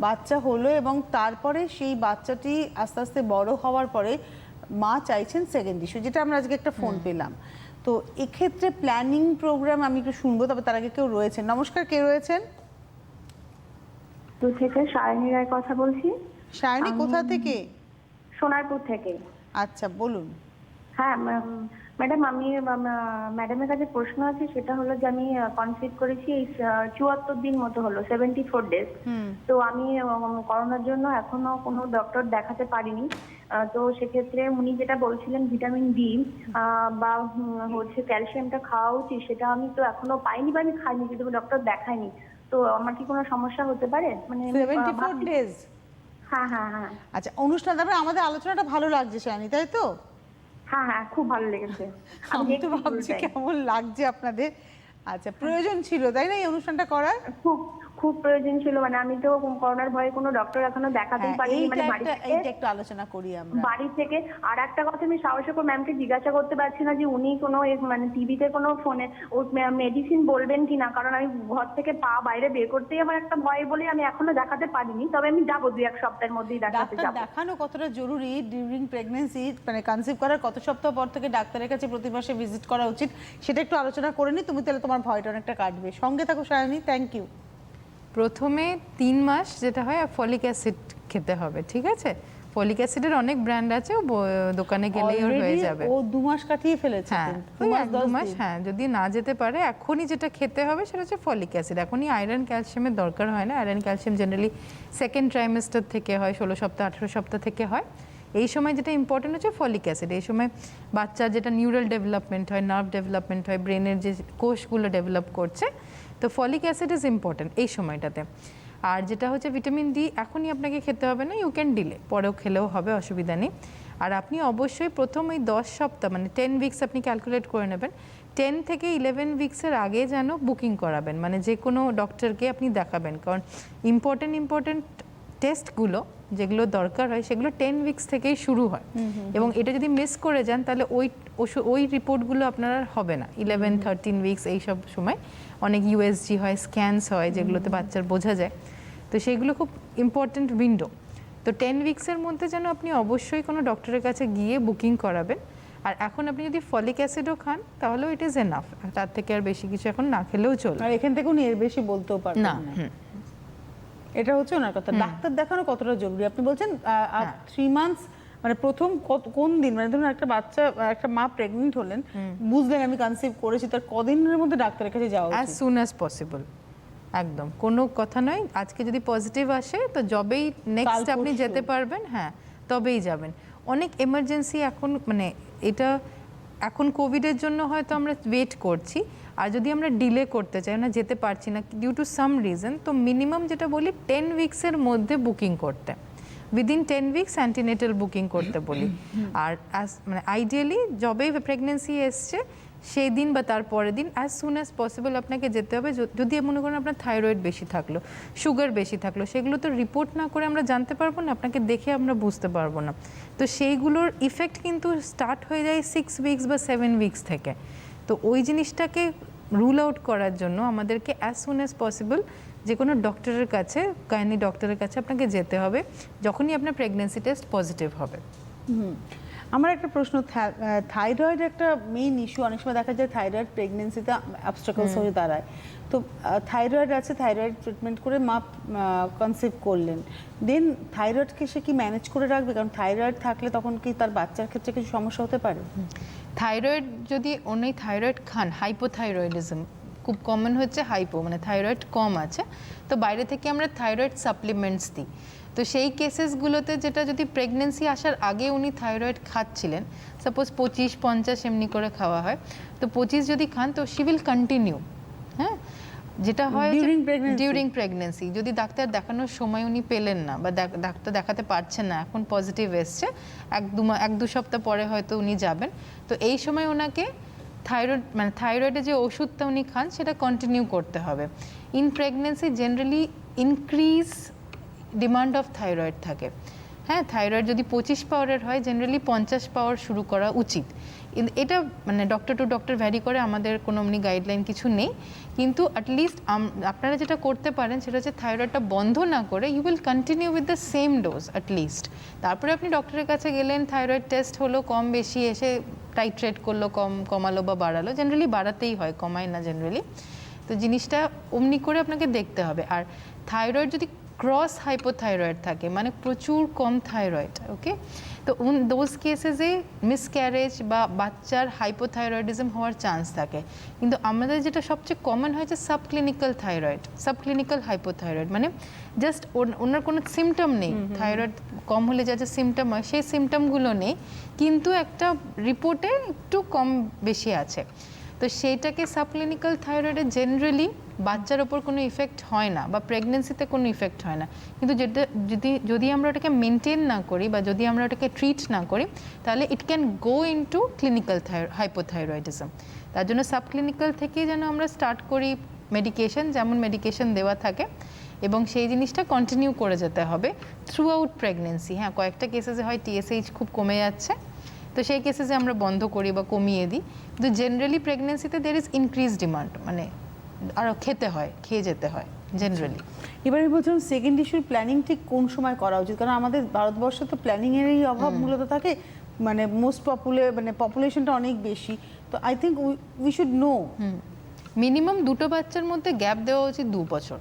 বাচ্চা হলো এবং তারপরে সেই বাচ্চাটি আস্তে আস্তে বড় হওয়ার পরে মা চাইছেন সেকেন্ড ইস্যু, যেটা আমরা আজকে একটা ফোন পেলাম। তো এক্ষেত্রে প্ল্যানিং প্রোগ্রাম আমি একটু শুনবো, তবে তার আগে কেউ রয়েছেন। নমস্কার, কে রয়েছেন? তো থেকে সায়নী রায় কথা বলছি। সায়নী, কোথা থেকে? সোনারপুর থেকে। আচ্ছা, বলুন। হ্যাঁ ম্যাডাম, আমি ম্যাডামের কাছে প্রশ্ন আছে, সেটা হলো যে আমি কনসিভ করেছি এই 74 দিন মতো হলো, 74 ডেজ। তো আমি করোনার জন্য এখনো কোনো ডক্টর দেখাতে পারিনি। তো সেক্ষেত্রে উনি যেটা বলছিলেন ভিটামিন ডি বা হচ্ছে ক্যালসিয়ামটা খাওয়া উচিত, সেটা আমি তো এখনো পাইনি বা আমি খাইনি, কিন্তু ডক্টর দেখাইনি। তো আমার কি কোনো সমস্যা হতে পারে? মানে 74 ডেজ? হ্যাঁ হ্যাঁ হ্যাঁ আচ্ছা, অনুষ্ঠান তারপরে আমাদের আলোচনাটা ভালো লাগছে সায়নী, তাই তো? হ্যাঁ হ্যাঁ, খুব ভালো লেগেছে। আমি তো ভাবছি কেমন লাগছে আপনাদের। আচ্ছা, প্রয়োজন ছিল তাই না এই অনুষ্ঠানটা করার? খুব খুব প্রয়োজন ছিল। মানে আমি তো করোনার ভয়ে কোনো ডক্টর এখনো দেখাতেই হ্যাঁ, পারিনি। মানে এইটা একটু আলোচনা করি আমরা। বাড়ি থেকে। আর একটা কথা আমি সাহস করে ম্যামকে জিজ্ঞাসা করতে পারছি না যে উনি কোনো মানে টিভিতে কোনো ফোনে ও মেডিসিন বলবেন কিনা, কারণ আমি ঘর থেকে পা বাইরে বের করতেই আমার একটা ভয় বলে আমি এখনো দেখাতে পারিনি। তবে আমি যাবো 2-1 সপ্তাহের মধ্যেই দেখাতে ডাক্তার যাবো। দেখানো কতটা জরুরি ডিউরিং প্রেগন্যান্সি, মানে কনসিভ করার কত সপ্তাহ পর থেকে ডাক্তারের কাছে প্রতি মাসে ভিজিট করা উচিত, সেটা একটু আলোচনা করে নি। তুমি তাহলে তোমার ভয়টা অনেকটা কাটবে। সঙ্গে থাকো সায়নী, থ্যাংক ইউ। প্রথমে 3 মাস যেটা হয় ফলিক অ্যাসিড খেতে হবে, ঠিক আছে? ফলিক অ্যাসিডের অনেক ব্র্যান্ড আছে, দোকানে গেলেই ওর হয়ে যাবে। ও 2 মাস কাটিয়ে ফেলেছে। হ্যাঁ, 2 মাস। হ্যাঁ, যদি না যেতে পারে এখনই যেটা খেতে হবে সেটা হচ্ছে ফলিক অ্যাসিড। এখনই আয়রন ক্যালসিয়ামের দরকার হয় না। Iron calcium generally second trimester থেকে হয়, 16 সপ্তাহ 18 সপ্তাহ থেকে হয়। এই সময় যেটা ইম্পর্টেন্ট হচ্ছে ফলিক অ্যাসিড। এই সময় বাচ্চার যেটা নিউরাল ডেভেলপমেন্ট হয়, নার্ভ ডেভেলপমেন্ট হয়, ব্রেনের যে কোষগুলো ডেভেলপ করছে, তো ফলিক অ্যাসিড ইজ ইম্পর্টেন্ট এই সময়টাতে। আর যেটা হচ্ছে ভিটামিন ডি, এখনই আপনাকে খেতে হবে না, ইউ ক্যান ডিলে, পরেও খেলেও হবে, অসুবিধা নেই। আর আপনি অবশ্যই প্রথম ওই 10 সপ্তাহ মানে 10 উইকস আপনি ক্যালকুলেট করে নেবেন, 10 থেকে 11 উইকসের আগে যেন বুকিং করাবেন, মানে যে কোনো ডক্টরকে আপনি দেখাবেন। কারণ ইম্পর্টেন্ট টেস্টগুলো যেগুলো দরকার হয় সেগুলো 10 উইকস থেকেই শুরু হয়, এবং এটা যদি মিস করে যান তাহলে ওই রিপোর্টগুলো আপনার হবে না 11-13 উইকস এইসব সময়। অনেক ইউএসজি হয়, স্ক্যানস হয়, যেগুলোতে বাচ্চার বোঝা যায়, তো সেইগুলো খুব ইম্পর্টেন্ট উইন্ডো। তো 10 উইকসের মধ্যে যেন আপনি অবশ্যই কোনো ডক্টরের কাছে গিয়ে বুকিং করাবেন। আর এখন আপনি যদি ফলিক অ্যাসিডও খান তাহলেও ইট ইজ এনাফ, তার থেকে আর বেশি কিছু এখন না খেলেও চলবে। আর এখান থেকে উনি এর বেশি বলতেও পারবেন না। না। এটা হচ্ছে ওনার কথা। ডাক্তার দেখানো কতটা জরুরি আপনি বলছেন? 3 মান্থস মানে প্রথম কোন দিন, মানে ধরুন একটা মা প্রেগনেন্ট হলেন, বুঝলেন আমি কনসিভ করেছি, তার কদিনের মধ্যে ডাক্তারের কাছে যাওয়া উচিত? অ্যাজ সুন অ্যাজ পসিবল, একদম কোনো কথা নয়। আজকে যদি পজিটিভ আসে তো যবেই নেক্সট আপনি যেতে পারবেন, হ্যাঁ তবেই যাবেন। অনেক এমার্জেন্সি এখন, মানে এটা এখন কোভিডের জন্য হয়তো আমরা ওয়েট করছি, আর যদি আমরা ডিলে করতে চাই না, যেতে পারছি না ডিউ টু সাম রিজন, তো মিনিমাম যেটা বলি 10 উইকসের মধ্যে বুকিং করতে। উইদিন 10 উইকস অ্যান্টিনেটাল বুকিং করতে বলি। আর মানে আইডিয়ালি যবেই প্রেগনেন্সি এসছে সেই দিন বা তার পরের দিন অ্যাজ সুন অ্যাজ পসিবল আপনাকে যেতে হবে। যদি মনে করেন আপনার থাইরয়েড বেশি থাকলো, সুগার বেশি থাকলো, সেগুলো তো রিপোর্ট না করে আমরা জানতে পারবো না, আপনাকে দেখে আমরা বুঝতে পারবো না। তো সেইগুলোর ইফেক্ট কিন্তু স্টার্ট হয়ে যায় 6 উইকস বা 7 উইকস থেকে। তো ওই জিনিসটাকে রুল আউট করার জন্য আমাদেরকে অ্যাজ সুন অ্যাজ পসিবল যে কোনো ডক্টরের কাছে, গাইনি ডক্টরের কাছে আপনাকে যেতে হবে যখনই আপনার প্রেগনেন্সি টেস্ট পজিটিভ হবে। আমার একটা প্রশ্ন, থাইরয়েড একটা মেইন ইস্যু, অনেক সময় দেখা যায় থাইরয়েড প্রেগনেন্সিতে অবস্টাকলস হয়ে দাঁড়ায়। তো থাইরয়েড আছে, থাইরয়েড ট্রিটমেন্ট করে মা কনসিভ করলেন, দেন থাইরয়েডকে সে কি ম্যানেজ করে রাখবে? কারণ থাইরয়েড থাকলে তখন কি তার বাচ্চার ক্ষেত্রে কিছু সমস্যা হতে পারে? থাইরয়েড যদি উনি থাইরয়েড খান, হাইপোথাইরয়েডিজম খুব কমন হচ্ছে, হাইপো মানে থাইরয়েড কম আছে, তো বাইরে থেকে আমরা থাইরয়েড সাপ্লিমেন্টস দিই। তো সেই কেসেসগুলোতে যেটা যদি প্রেগনেন্সি আসার আগে উনি থাইরয়েড খাচ্ছিলেন, সাপোজ 25-50 এমনি করে খাওয়া হয়, তো 25 যদি খান তো শি উইল কন্টিনিউ। হ্যাঁ, যেটা হয় ডিউরিং প্রেগনেন্সি যদি ডাক্তার দেখানোর সময় উনি পেলেন না বা ডাক্তার দেখাতে পারছেন না, এখন পজিটিভ এসছে, 1-2 সপ্তাহ পরে হয়তো উনি যাবেন, তো এই সময় ওনাকে থাইরয়েডের যে ওষুধটা উনি খান সেটা কন্টিনিউ করতে হবে। In pregnancy generally increase demand of thyroid থাকে। হ্যাঁ, থাইরয়েড যদি 25 পাওয়ারের হয় জেনারেলি 50 পাওয়ার শুরু করা উচিত। এটা মানে ডক্টর টু ডক্টর ভ্যারি করে, আমাদের কোনো এমনি গাইডলাইন কিছু নেই, কিন্তু অ্যাটলিস্ট আপনারা যেটা করতে পারেন সেটা হচ্ছে থাইরয়েডটা বন্ধ না করে you will continue with the same dose at least. তারপরে আপনি ডক্টরের কাছে গেলেন, থাইরয়েড টেস্ট হলো, কম বেশি এসে টাইট্রেট করলো, কমালো বা বাড়ালো, জেনারেলি বাড়াতেই হয়, কমায় না জেনারেলি। তো জিনিসটা অমনি করে আপনাকে দেখতে হবে। আর থাইরয়েড যদি ক্রস হাইপোথাইরয়েড থাকে, মানে প্রচুর কম থাইরয়েড, ওকে, তো দোজ কেসেসে মিসক্যারেজ বা বাচ্চার হাইপোথাইরয়েডিজম হওয়ার চান্স থাকে। কিন্তু আমাদের যেটা সবচেয়ে কমন হয়েছে সাবক্লিনিক্যাল থাইরয়েড, সাবক্লিনিক্যাল হাইপোথাইরয়েড, মানে জাস্ট ওনার কোনো সিমটম নেই, থাইরয়েড কম হলে যা যা সিমটম হয় সেই সিমটমগুলো নেই, কিন্তু একটা রিপোর্টে একটু কম বেশি আছে। তো সেইটাকে সাবক্লিনিক্যাল থাইরয়েডে জেনারেলি বাচ্চার ওপর কোনো ইফেক্ট হয় না বা প্রেগনেন্সিতে কোনো ইফেক্ট হয় না, কিন্তু যেটা যদি আমরা ওটাকে মেনটেন না করি বা যদি আমরা ওটাকে ট্রিট না করি তাহলে it can go into clinical hypothyroidism. তার জন্য সাবক্লিনিক্যাল থেকে যেন আমরা স্টার্ট করি মেডিকেশন, যেমন মেডিকেশন দেওয়া থাকে, এবং সেই জিনিসটা কন্টিনিউ করে যেতে হবে থ্রু আউট প্রেগনেন্সি। হ্যাঁ, কয়েকটা কেসেসে হয় TSH খুব কমে যাচ্ছে, তো সেই কেসেসে আমরা বন্ধ করি বা কমিয়ে দিই, কিন্তু জেনারেলি প্রেগনেন্সিতে দের ইজ ইনক্রিজ ডিমান্ড, মানে আরও খেয়ে যেতে হয় জেনারেলি। এবারে বলছিলাম সেকেন্ড ইস্যুর প্ল্যানিং ঠিক কোন সময় করা উচিত? কারণ আমাদের ভারতবর্ষে তো প্ল্যানিংয়েরই অভাব মূলত থাকে, মানে পপুলেশনটা অনেক বেশি, তো I think we should know minimum 2টো বাচ্চার মধ্যে গ্যাপ দেওয়া উচিত 2 বছর,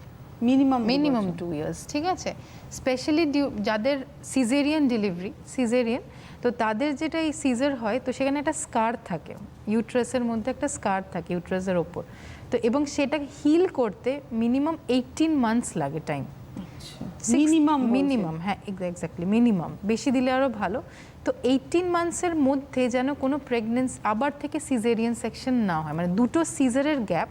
মিনিমাম 2 ইয়ার্স, ঠিক আছে? স্পেশালি যাদের সিজারিয়ান, তো তাদের যেটা এই সিজার হয় তো সেখানে একটা স্কার থাকে, ইউট্রাসের মধ্যে একটা স্কার থাকে ইউট্রাসের ওপর, তো এবং সেটাকে হিল করতে মিনিমাম 18 মান্থস লাগে টাইম, মিনিমাম। হ্যাঁ, এক্স্যাক্টলি মিনিমাম, বেশি দিলে আরও ভালো। তো 18 মান্থসের মধ্যে যেন কোনো প্রেগনেন্সি আবার থেকে সিজারিয়ান সেকশন না হয়, মানে 2টো সিজারের gap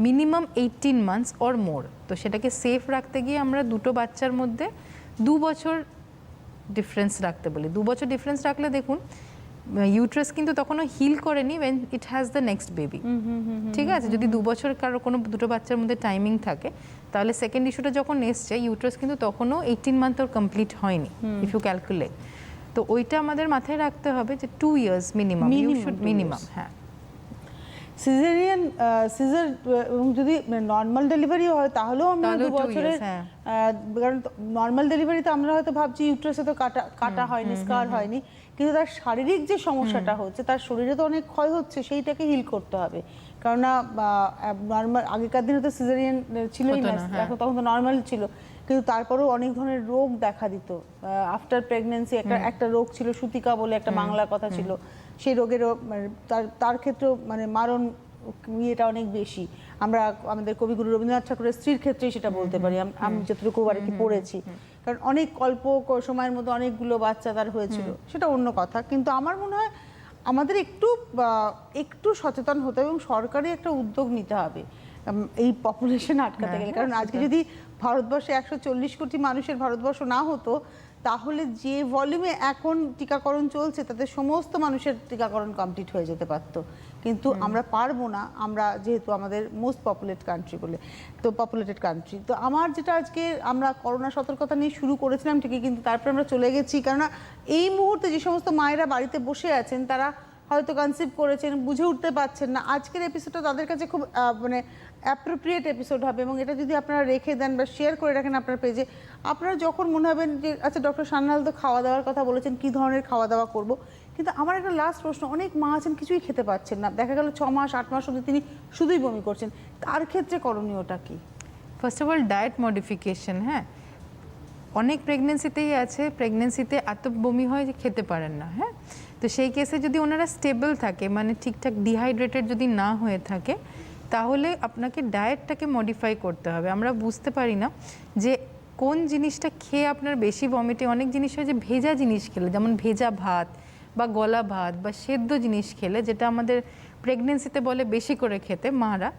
minimum 18 months or more. তো সেটাকে সেফ রাখতে গিয়ে আমরা 2টো বাচ্চার মধ্যে 2 বছর ডিফারেন্স রাখতে বলি। 2 বছর ডিফারেন্স রাখলে দেখুন ইউট্রাস কিন্তু তখনও হিল করেনি when it has the next baby, ঠিক আছে? যদি 2 বছর কারো কোনো 2টো বাচ্চার মধ্যে টাইমিং থাকে তাহলে সেকেন্ড ইস্যুটা যখন এসছে ইউট্রাস কিন্তু তখনও 18 মান্থ ওর কমপ্লিট হয়নি, ইফ ইউ ক্যালকুলেট। তো ওইটা আমাদের মাথায় রাখতে হবে যে 2 ইয়ার্স মিনিমাম, মিনিমাম। হ্যাঁ, সিজার এবং যদি নর্মাল ডেলিভারি হয় তাহলেও আমরা 2 বছরের, কারণ নর্মাল ডেলিভারিতে আমরা হয়তো ভাবছি ইউট্রাসে তো কাটা হয়নি, স্কার হয়নি, কিন্তু তার শারীরিক যে সমস্যাটা হচ্ছে, তার শরীরে তো অনেক ক্ষয় হচ্ছে, সেইটাকে হিল করতে হবে। কারণ নর্মাল আগেকার দিনে তো সিজারিয়ান ছিলই না, তখন তো নর্মাল ছিল, কিন্তু তারপরেও অনেক ধরনের রোগ দেখা দিত আফটার প্রেগনেন্সি। একটা রোগ ছিল সুতিকা বলে, একটা বাংলা কথা ছিল, সেই রোগেরও তার ক্ষেত্রেও মানে মারণ ইয়েটা অনেক বেশি। আমরা আমাদের কবিগুরু রবীন্দ্রনাথ ঠাকুরের স্ত্রীর ক্ষেত্রেই সেটা বলতে পারি, আমি যতটুকু আর কি পড়েছি, কারণ অনেক অল্প সময়ের মধ্যে অনেকগুলো বাচ্চা তার হয়েছিল, সেটা অন্য কথা। কিন্তু আমার মনে হয় আমাদের একটু সচেতন হতে হবে এবং সরকারি একটা উদ্যোগ নিতে হবে এই পপুলেশন আটকাতে গেলে। কারণ আজকে যদি ভারতবর্ষে 140 কোটি মানুষের ভারতবর্ষ না হতো, তাহলে যে ভলিউমে এখন টিকাকরণ চলছে তাতে সমস্ত মানুষের টিকাকরণ কমপ্লিট হয়ে যেতে পারতো, কিন্তু আমরা পারবো না, আমরা যেহেতু আমাদের মোস্ট পপুলেটেড কান্ট্রি। তো আমার যেটা আজকে আমরা করোনা সতর্কতা নিয়ে শুরু করেছিলাম ঠিকই, কিন্তু তারপরে আমরা চলে গেছি, কেননা এই মুহূর্তে যে সমস্ত মায়েরা বাড়িতে বসে আছেন তারা হয়তো কনসিভ করেছেন, বুঝে উঠতে পারছেন না। আজকের এপিসোডটা তাদের কাছে খুব মানে অ্যাপ্রোপ্রিয়েট এপিসোড হবে, এবং এটা যদি আপনারা রেখে দেন বা শেয়ার করে রাখেন আপনার পেজে, আপনারা যখন মনে হবেন যে আচ্ছা ডক্টর সান্যাল তো খাওয়া দাওয়ার কথা বলেছেন, কী ধরনের খাওয়া দাওয়া করব। কিন্তু আমার একটা লাস্ট প্রশ্ন, অনেক মা আছেন কিছুই খেতে পাচ্ছেন না, দেখা গেল 6 মাস 8 মাস অবধি তিনি শুধুই বমি করছেন, তার ক্ষেত্রে করণীয়টা কি? First of all diet modification. হ্যাঁ, অনেক প্রেগনেন্সিতেই আছে, প্রেগনেন্সিতে এত বমি হয় যে খেতে পারেন না। হ্যাঁ, তো সেই কেসে যদি ওনারা স্টেবল থাকে, মানে ঠিকঠাক ডিহাইড্রেটেড যদি না হয়ে থাকে, তাহলে আপনাকে ডায়েটটাকে মডিফাই করতে হবে। আমরা বুঝতে পারি না যে কোন জিনিসটা খেয়ে আপনার বেশি ভমিটে। অনেক জিনিস হয় যে ভেজা জিনিস খেলে, যেমন ভেজা ভাত বা গলা ভাত বা সেদ্ধ জিনিস খেলে, যেটা আমাদের প্রেগনেন্সিতে বলে বেশি করে খেতে মারা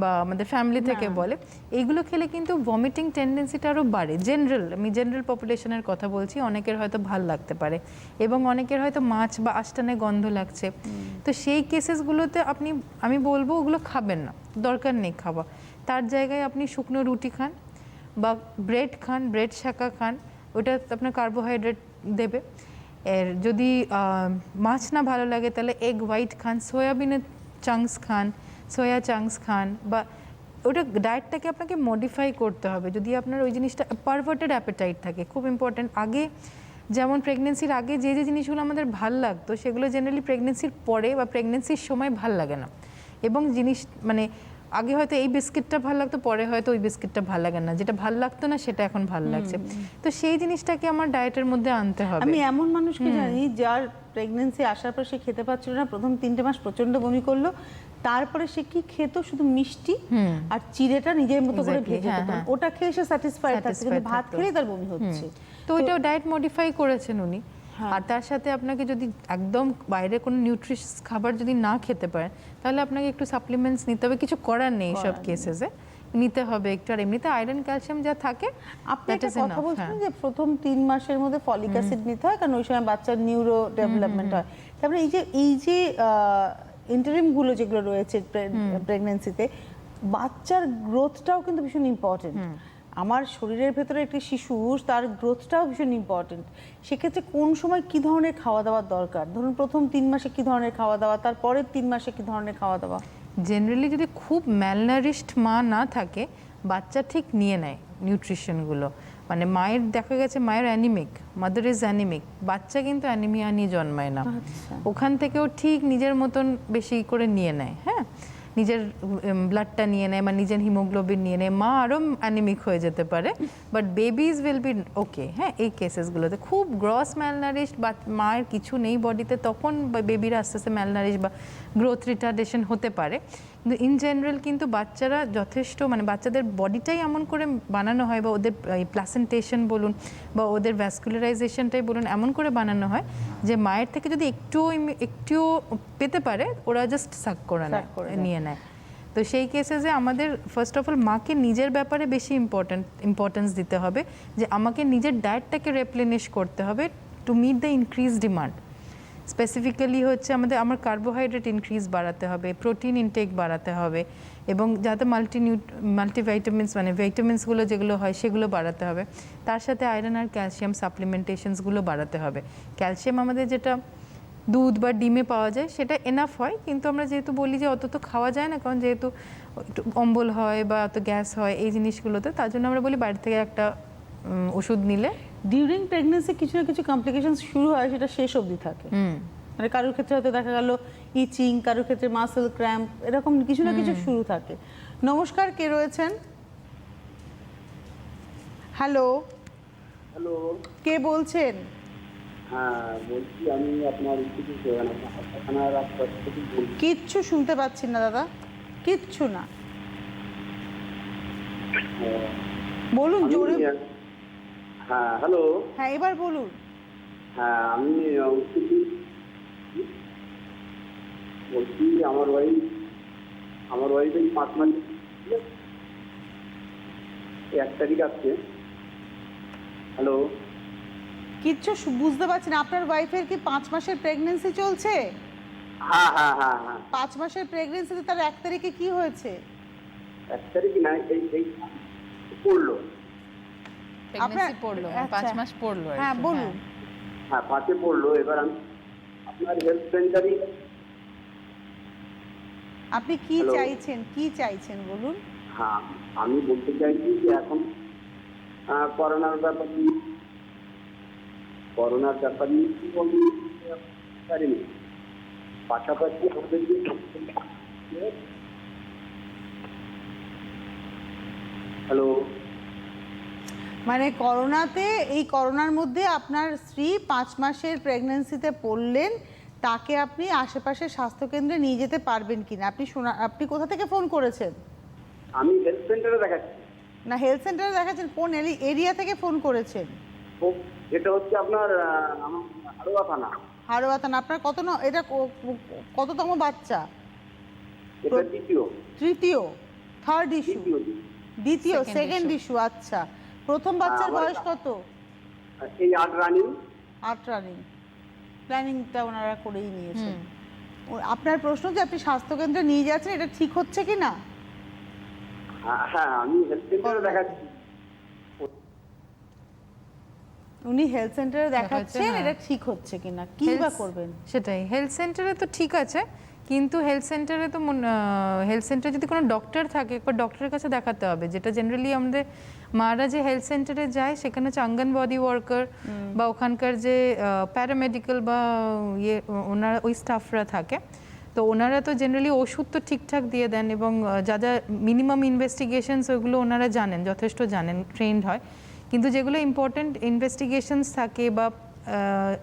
বা আমাদের ফ্যামিলি থেকে বলে, এইগুলো খেলে কিন্তু ভমিটিং টেন্ডেন্সিটা আরও বাড়ে। আমি জেনারেল পপুলেশনের কথা বলছি, অনেকের হয়তো ভাল লাগতে পারে এবং অনেকের হয়তো মাছ বা আষ্টানে গন্ধ লাগছে। তো সেই কেসেসগুলোতে আমি বলবো ওগুলো খাবেন না, দরকার নেই খাওয়া। তার জায়গায় আপনি শুকনো রুটি খান বা ব্রেড খান, ব্রেড শাঁকা খান, ওটা আপনার কার্বোহাইড্রেট দেবে। এর যদি মাছ না ভালো লাগে তাহলে এগ হোয়াইট খান, সয়াবিনের চাংস খান, সোয়া চাংস খান, বা ওটা ডায়েটটাকে আপনাকে মডিফাই করতে হবে যদি আপনার ওই জিনিসটা পারভার্টেড অ্যাপেটাইট থাকে। খুব ইম্পর্ট্যান্ট। আগে যেমন প্রেগনেন্সির আগে যে জিনিসগুলো আমাদের ভাল লাগতো সেগুলো জেনারেলি প্রেগনেন্সির পরে বা প্রেগনেন্সির সময় ভাল লাগে না, এবং মানে আগে হয়তো এই বিস্কিটটা ভালো লাগতো, পরে হয়তো ওই বিস্কিটটা ভালো লাগে না, যেটা ভালো লাগতো না সেটা এখন ভালো লাগছে। তো সেই জিনিসটাকে আমার ডায়েটের মধ্যে আনতে হবে। আমি এমন মানুষকে জানি যার প্রেগনেন্সি আসার পর সে খেতে পারছিল না, প্রথম 3টে মাস প্রচন্ড বমি করলো, তারপরে সে কি খেত? শুধু মিষ্টি আর চিড়েটা নিজের মতো করে ভেজে খেত, ওটা খেয়ে সে স্যাটিসফাইড থাকছে, কিন্তু ভাত খেলেই তার বমি হচ্ছে। তো ওইটাও ডায়েট মডিফাই করেছেন উনি। আর তার সাথে আপনাকে যদি একদম বাইরে কোনো নিউট্রিশাস খাবার যদি না খেতে পারেন, তাহলে আপনাকে একটু সাপ্লিমেন্টস নিতে হবে, কিছু করার নেই সব কেসেসে নিতে হবে একটু। আর এমনিতে আয়রন ক্যালসিয়াম যা থাকে। আপনি একটা কথা বলছেন যে প্রথম 3 মাসের মধ্যে ফলিক অ্যাসিড নিতে হয়, কারণ ওই সময় বাচ্চার নিউরো ডেভেলপমেন্ট হয়। তারপরে এই যে ইন্টারিমগুলো যেগুলো রয়েছে প্রেগনেন্সিতে, বাচ্চার গ্রোথটাও কিন্তু ভীষণ ইম্পর্টেন্ট। আমার শরীরের ভেতরে একটি শিশু, তার গ্রোথটাও ভীষণ ইম্পর্টেন্ট। সেক্ষেত্রে কোন সময় কি ধরনের খাওয়া দাওয়ার দরকার? ধরুন প্রথম 3 মাসে কি ধরনের খাওয়া দাওয়া, তারপরের 3 মাসে কি ধরনের খাওয়া দাওয়া? জেনারেলি যদি খুব ম্যালনারিশড মা না থাকে, বাচ্চা ঠিক নিয়ে নেয় নিউট্রিশনগুলো। মানে মায়ের দেখা গেছে মায়ের অ্যানিমিক, মাদার ইজ অ্যানিমিক, বাচ্চা কিন্তু অ্যানিমিয়া নিয়ে জন্মায় না। ওখান থেকেও ঠিক নিজের মতন বেশি করে নিয়ে নেয়। হ্যাঁ, নিজের ব্লাডটা নিয়ে নেয় বা নিজের হিমোগ্লোবিন নিয়ে নেয়। মা আরও অ্যানিমিক হয়ে যেতে পারে, বাট বেবিজ উইল বি ওকে। হ্যাঁ, এই কেসেসগুলোতে খুব গ্রস ম্যালনারিশড বা মায়ের কিছু নেই বডিতে, তখন বেবিরা আস্তে আস্তে ম্যালনারিশ বা গ্রোথ রিটার্ডেশন হতে পারে। কিন্তু ইন জেনারেল কিন্তু বাচ্চারা যথেষ্ট, মানে বাচ্চাদের বডিটাই এমন করে বানানো হয়, বা ওদের প্লাসেন্টেশন বলুন বা ওদের ভ্যাসকুলারাইজেশনটাই বলুন, এমন করে বানানো হয় যে মায়ের থেকে যদি একটুও পেতে পারে, ওরা জাস্ট সাক করে নিয়ে নেয়। তো সেই কেসেসে আমাদের ফার্স্ট অফ অল মাকে নিজের ব্যাপারে বেশি ইম্পর্টেন্স দিতে হবে, যে আমাকে নিজের ডায়েটটাকে রেপ্লেনিশ করতে হবে to meet the increase demand. Specifically হচ্ছে আমার কার্বোহাইড্রেট ইনক্রিজ বাড়াতে হবে, প্রোটিন ইনটেক বাড়াতে হবে, এবং যাতে মাল্টিভাইটামিনস মানে ভাইটামিনসগুলো যেগুলো হয় সেগুলো বাড়াতে হবে। তার সাথে আয়রন আর ক্যালসিয়াম সাপ্লিমেন্টেশনসগুলো বাড়াতে হবে। ক্যালসিয়াম আমাদের যেটা দুধ বা ডিমে পাওয়া যায় সেটা এনাফ হয়, কিন্তু আমরা যেহেতু বলি যে অত তো খাওয়া যায় না, কারণ যেহেতু একটু অম্বল হয় বা অত গ্যাস হয় এই জিনিসগুলোতে, তার জন্য আমরা বলি বাইরে থেকে একটা ওষুধ নিলে। ডিউরিং প্রেগনেন্সি কিছু না কিছু কমপ্লিকেশন শুরু হয়, সেটা শেষ অবধি থাকে। মানে কারোর ক্ষেত্রে হয়তো দেখা গেল ইচিং, কারোর ক্ষেত্রে মাসেল ক্র্যাম্প, এরকম কিছু না কিছু শুরু থাকে। নমস্কার, কে রয়েছেন? হ্যালো, হ্যালো, কে বলছেন? হ্যাঁ বলছি, আমি আপনার থানার আশপাশ থেকে বলছি। কিচ্ছু শুনতে পাচ্ছি না দাদা, কিচ্ছু না, বলুন জোরে। হ্যাঁ হ্যালো, হ্যাঁ এবার বলুন। হ্যাঁ আমি বলছি আমার ওয়াইফ এই 5 মাস 1 তারিখ আসছে। হ্যালো কিচ্ছু বুঝতে পারছি না। আপনার ওয়াইফের কি 5 মাসের প্রেগন্যান্সি চলছে? হ্যাঁ হ্যাঁ হ্যাঁ হ্যাঁ 5 মাসের প্রেগন্যান্সিতে তার 1 তারিখে কি হয়েছে? 1 তারিখ না, এই পড়লো। প্রেগন্যান্সি পড়লো, আচ্ছা। 5 মাস পড়লো আর কি, হ্যাঁ বলুন। হ্যাঁ 5-এ পড়লো। এবার আমি আপনার হেলথ সেন্টারই আপনি কি Hello? চাইছেন বলুন। হ্যাঁ আমি বলতে চাইছি যে এখন করোনার ব্যাপার নিয়ে কি বলতে পারিনি। পাশাপাশি আমাদের যে হ্যালো মানে এই করোনার মধ্যে আপনার স্ত্রী 5 মাসের প্রেগন্যান্সিতে পড়লেন, তাকে আপনি আশেপাশের স্বাস্থ্যকেন্দ্রে নিয়ে যেতে পারবেন কিনা? আপনি কোথা থেকে ফোন করেছেন? আমি হেলথ সেন্টারে দেখাচ্ছি। না, হেলথ সেন্টারে দেখাচ্ছেন? কোন এরিয়া থেকে ফোন করেছেন? এটা হচ্ছে আপনার আমার হাড়োয়া থানা। হাড়োয়া থানা। আপনার এটা কততম বাচ্চা? এটা তৃতীয়, থার্ড ইস্যু, দ্বিতীয়, Second সেকেন্ড ইস্যু। আচ্ছা, প্রথম বাচ্চার আমার বয়স কত? এই 8 রানিং। 8 রানিং। প্ল্যানিংটা ওনারা করেই নিয়েছেন। আপনার প্রশ্ন যে আপনি স্বাস্থ্যকেন্দ্রে নিয়ে যাচ্ছেন, এটা ঠিক হচ্ছে কি না? হ্যাঁ আমি হেলথ সেন্টারে দেখাচ্ছি। উনি হেলথ সেন্টারে দেখাচ্ছেন, হ্যাঁ। এটা ঠিক হচ্ছে কিনা, কি বা Health- করবেন? সেটাই, হেলথ সেন্টারে তো ঠিক আছে, কিন্তু হেলথ সেন্টারে তো হেলথ সেন্টারে যদি কোনো ডক্টর থাকে, একবার ডক্টরের কাছে দেখাতে হবে। যেটা জেনারেলি আমাদের মারা যে হেলথ সেন্টারে যায়, সেখানে হচ্ছে অঙ্গনওয়াড়ি ওয়ার্কার বা ওখানকার যে প্যারামেডিক্যাল বা ওনারা ওই স্টাফরা থাকে, তো ওনারা তো জেনারেলি ওষুধ তো ঠিকঠাক দিয়ে দেন, এবং যা যা মিনিমাম ইনভেস্টিগেশনস ওইগুলো ওনারা জানেন, যথেষ্ট জানেন, ট্রেন্ড হয়। কিন্তু যেগুলো ইম্পর্টেন্ট ইনভেস্টিগেশনস থাকে বা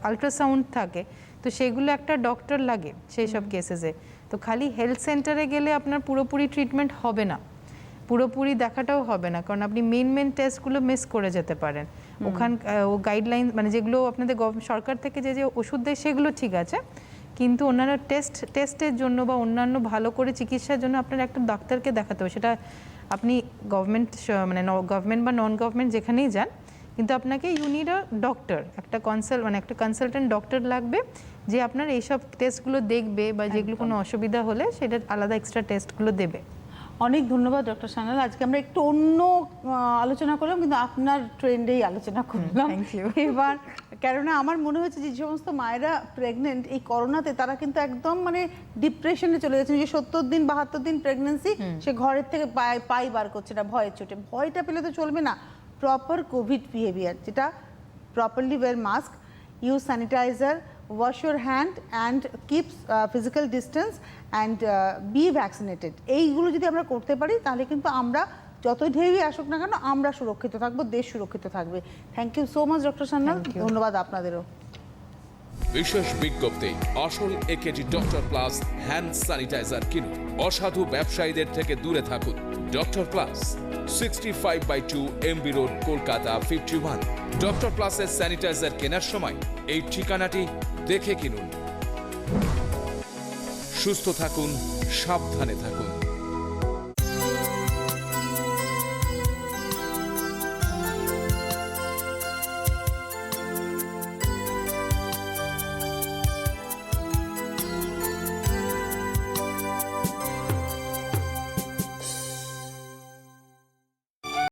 আলট্রাসাউন্ড থাকে, তো সেগুলো একটা ডক্টর লাগে সেই সব কেসেসে। তো খালি হেলথ সেন্টারে গেলে আপনার পুরোপুরি ট্রিটমেন্ট হবে না, পুরোপুরি দেখাটাও হবে না, কারণ আপনি মেন টেস্টগুলো মিস করে যেতে পারেন। ও গাইডলাইন মানে যেগুলো আপনাদের সরকার থেকে যে ওষুধ দেয় সেগুলো ঠিক আছে, কিন্তু ওনারা টেস্টের জন্য বা অন্যান্য ভালো করে চিকিৎসার জন্য আপনার একটা ডাক্তারকে দেখাতে হবে। সেটা আপনি গভর্নমেন্ট গভর্নমেন্ট বা নন গভর্নমেন্ট যেখানেই যান, কিন্তু আপনাকে ইউনিড ডক্টর, একটা কনসালটেন্ট ডক্টর লাগবে, যে আপনার এইসব টেস্টগুলো দেখবে, বা যেগুলো কোনো অসুবিধা হলে সেটা আলাদা এক্সট্রা টেস্টগুলো দেবে। অনেক ধন্যবাদ ডক্টর সান্যাল। আজকে আমরা একটু অন্য আলোচনা করলাম, কিন্তু আপনার ট্রেন্ডেই আলোচনা করলাম। Thank you. এবার কেননা আমার মনে হচ্ছে যে সমস্ত মায়েরা প্রেগনেন্ট এই করোনাতে, তারা কিন্তু একদম মানে ডিপ্রেশনে চলে যাচ্ছেন। যে 70 দিন 72 দিন প্রেগনেন্সি, সে ঘরের থেকে পাই বার করছে না ভয়ের চোটে। ভয়টা পেলে তো চলবে না। প্রপার কোভিড বিহেভিয়ার, যেটা properly wear mask, use sanitiser, wash your hand and keep physical distance and be vaccinated, এইগুলো যদি আমরা করতে পারি, তাহলে কিন্তু আমরা যতই ঢেউই আসুক না কেন, আমরা সুরক্ষিত থাকবো, দেশ সুরক্ষিত থাকবে। Thank you so much doctor Sanyal. ধন্যবাদ আপনাদেরও। বিশেষ বিজ্ঞপ্তি, আসল AKG doctor plus hand sanitiser কিনুন। অসাধু ব্যবসায়ীদের থেকে দূরে থাকুন। Doctor plus 65/2 MB road, Kolkata 51। Doctor প্লাসের স্যানিটাইজার কেনার সময় এই ঠিকানাটি দেখে কিনুন। সুস্থ থাকুন, সাবধানে থাকুন।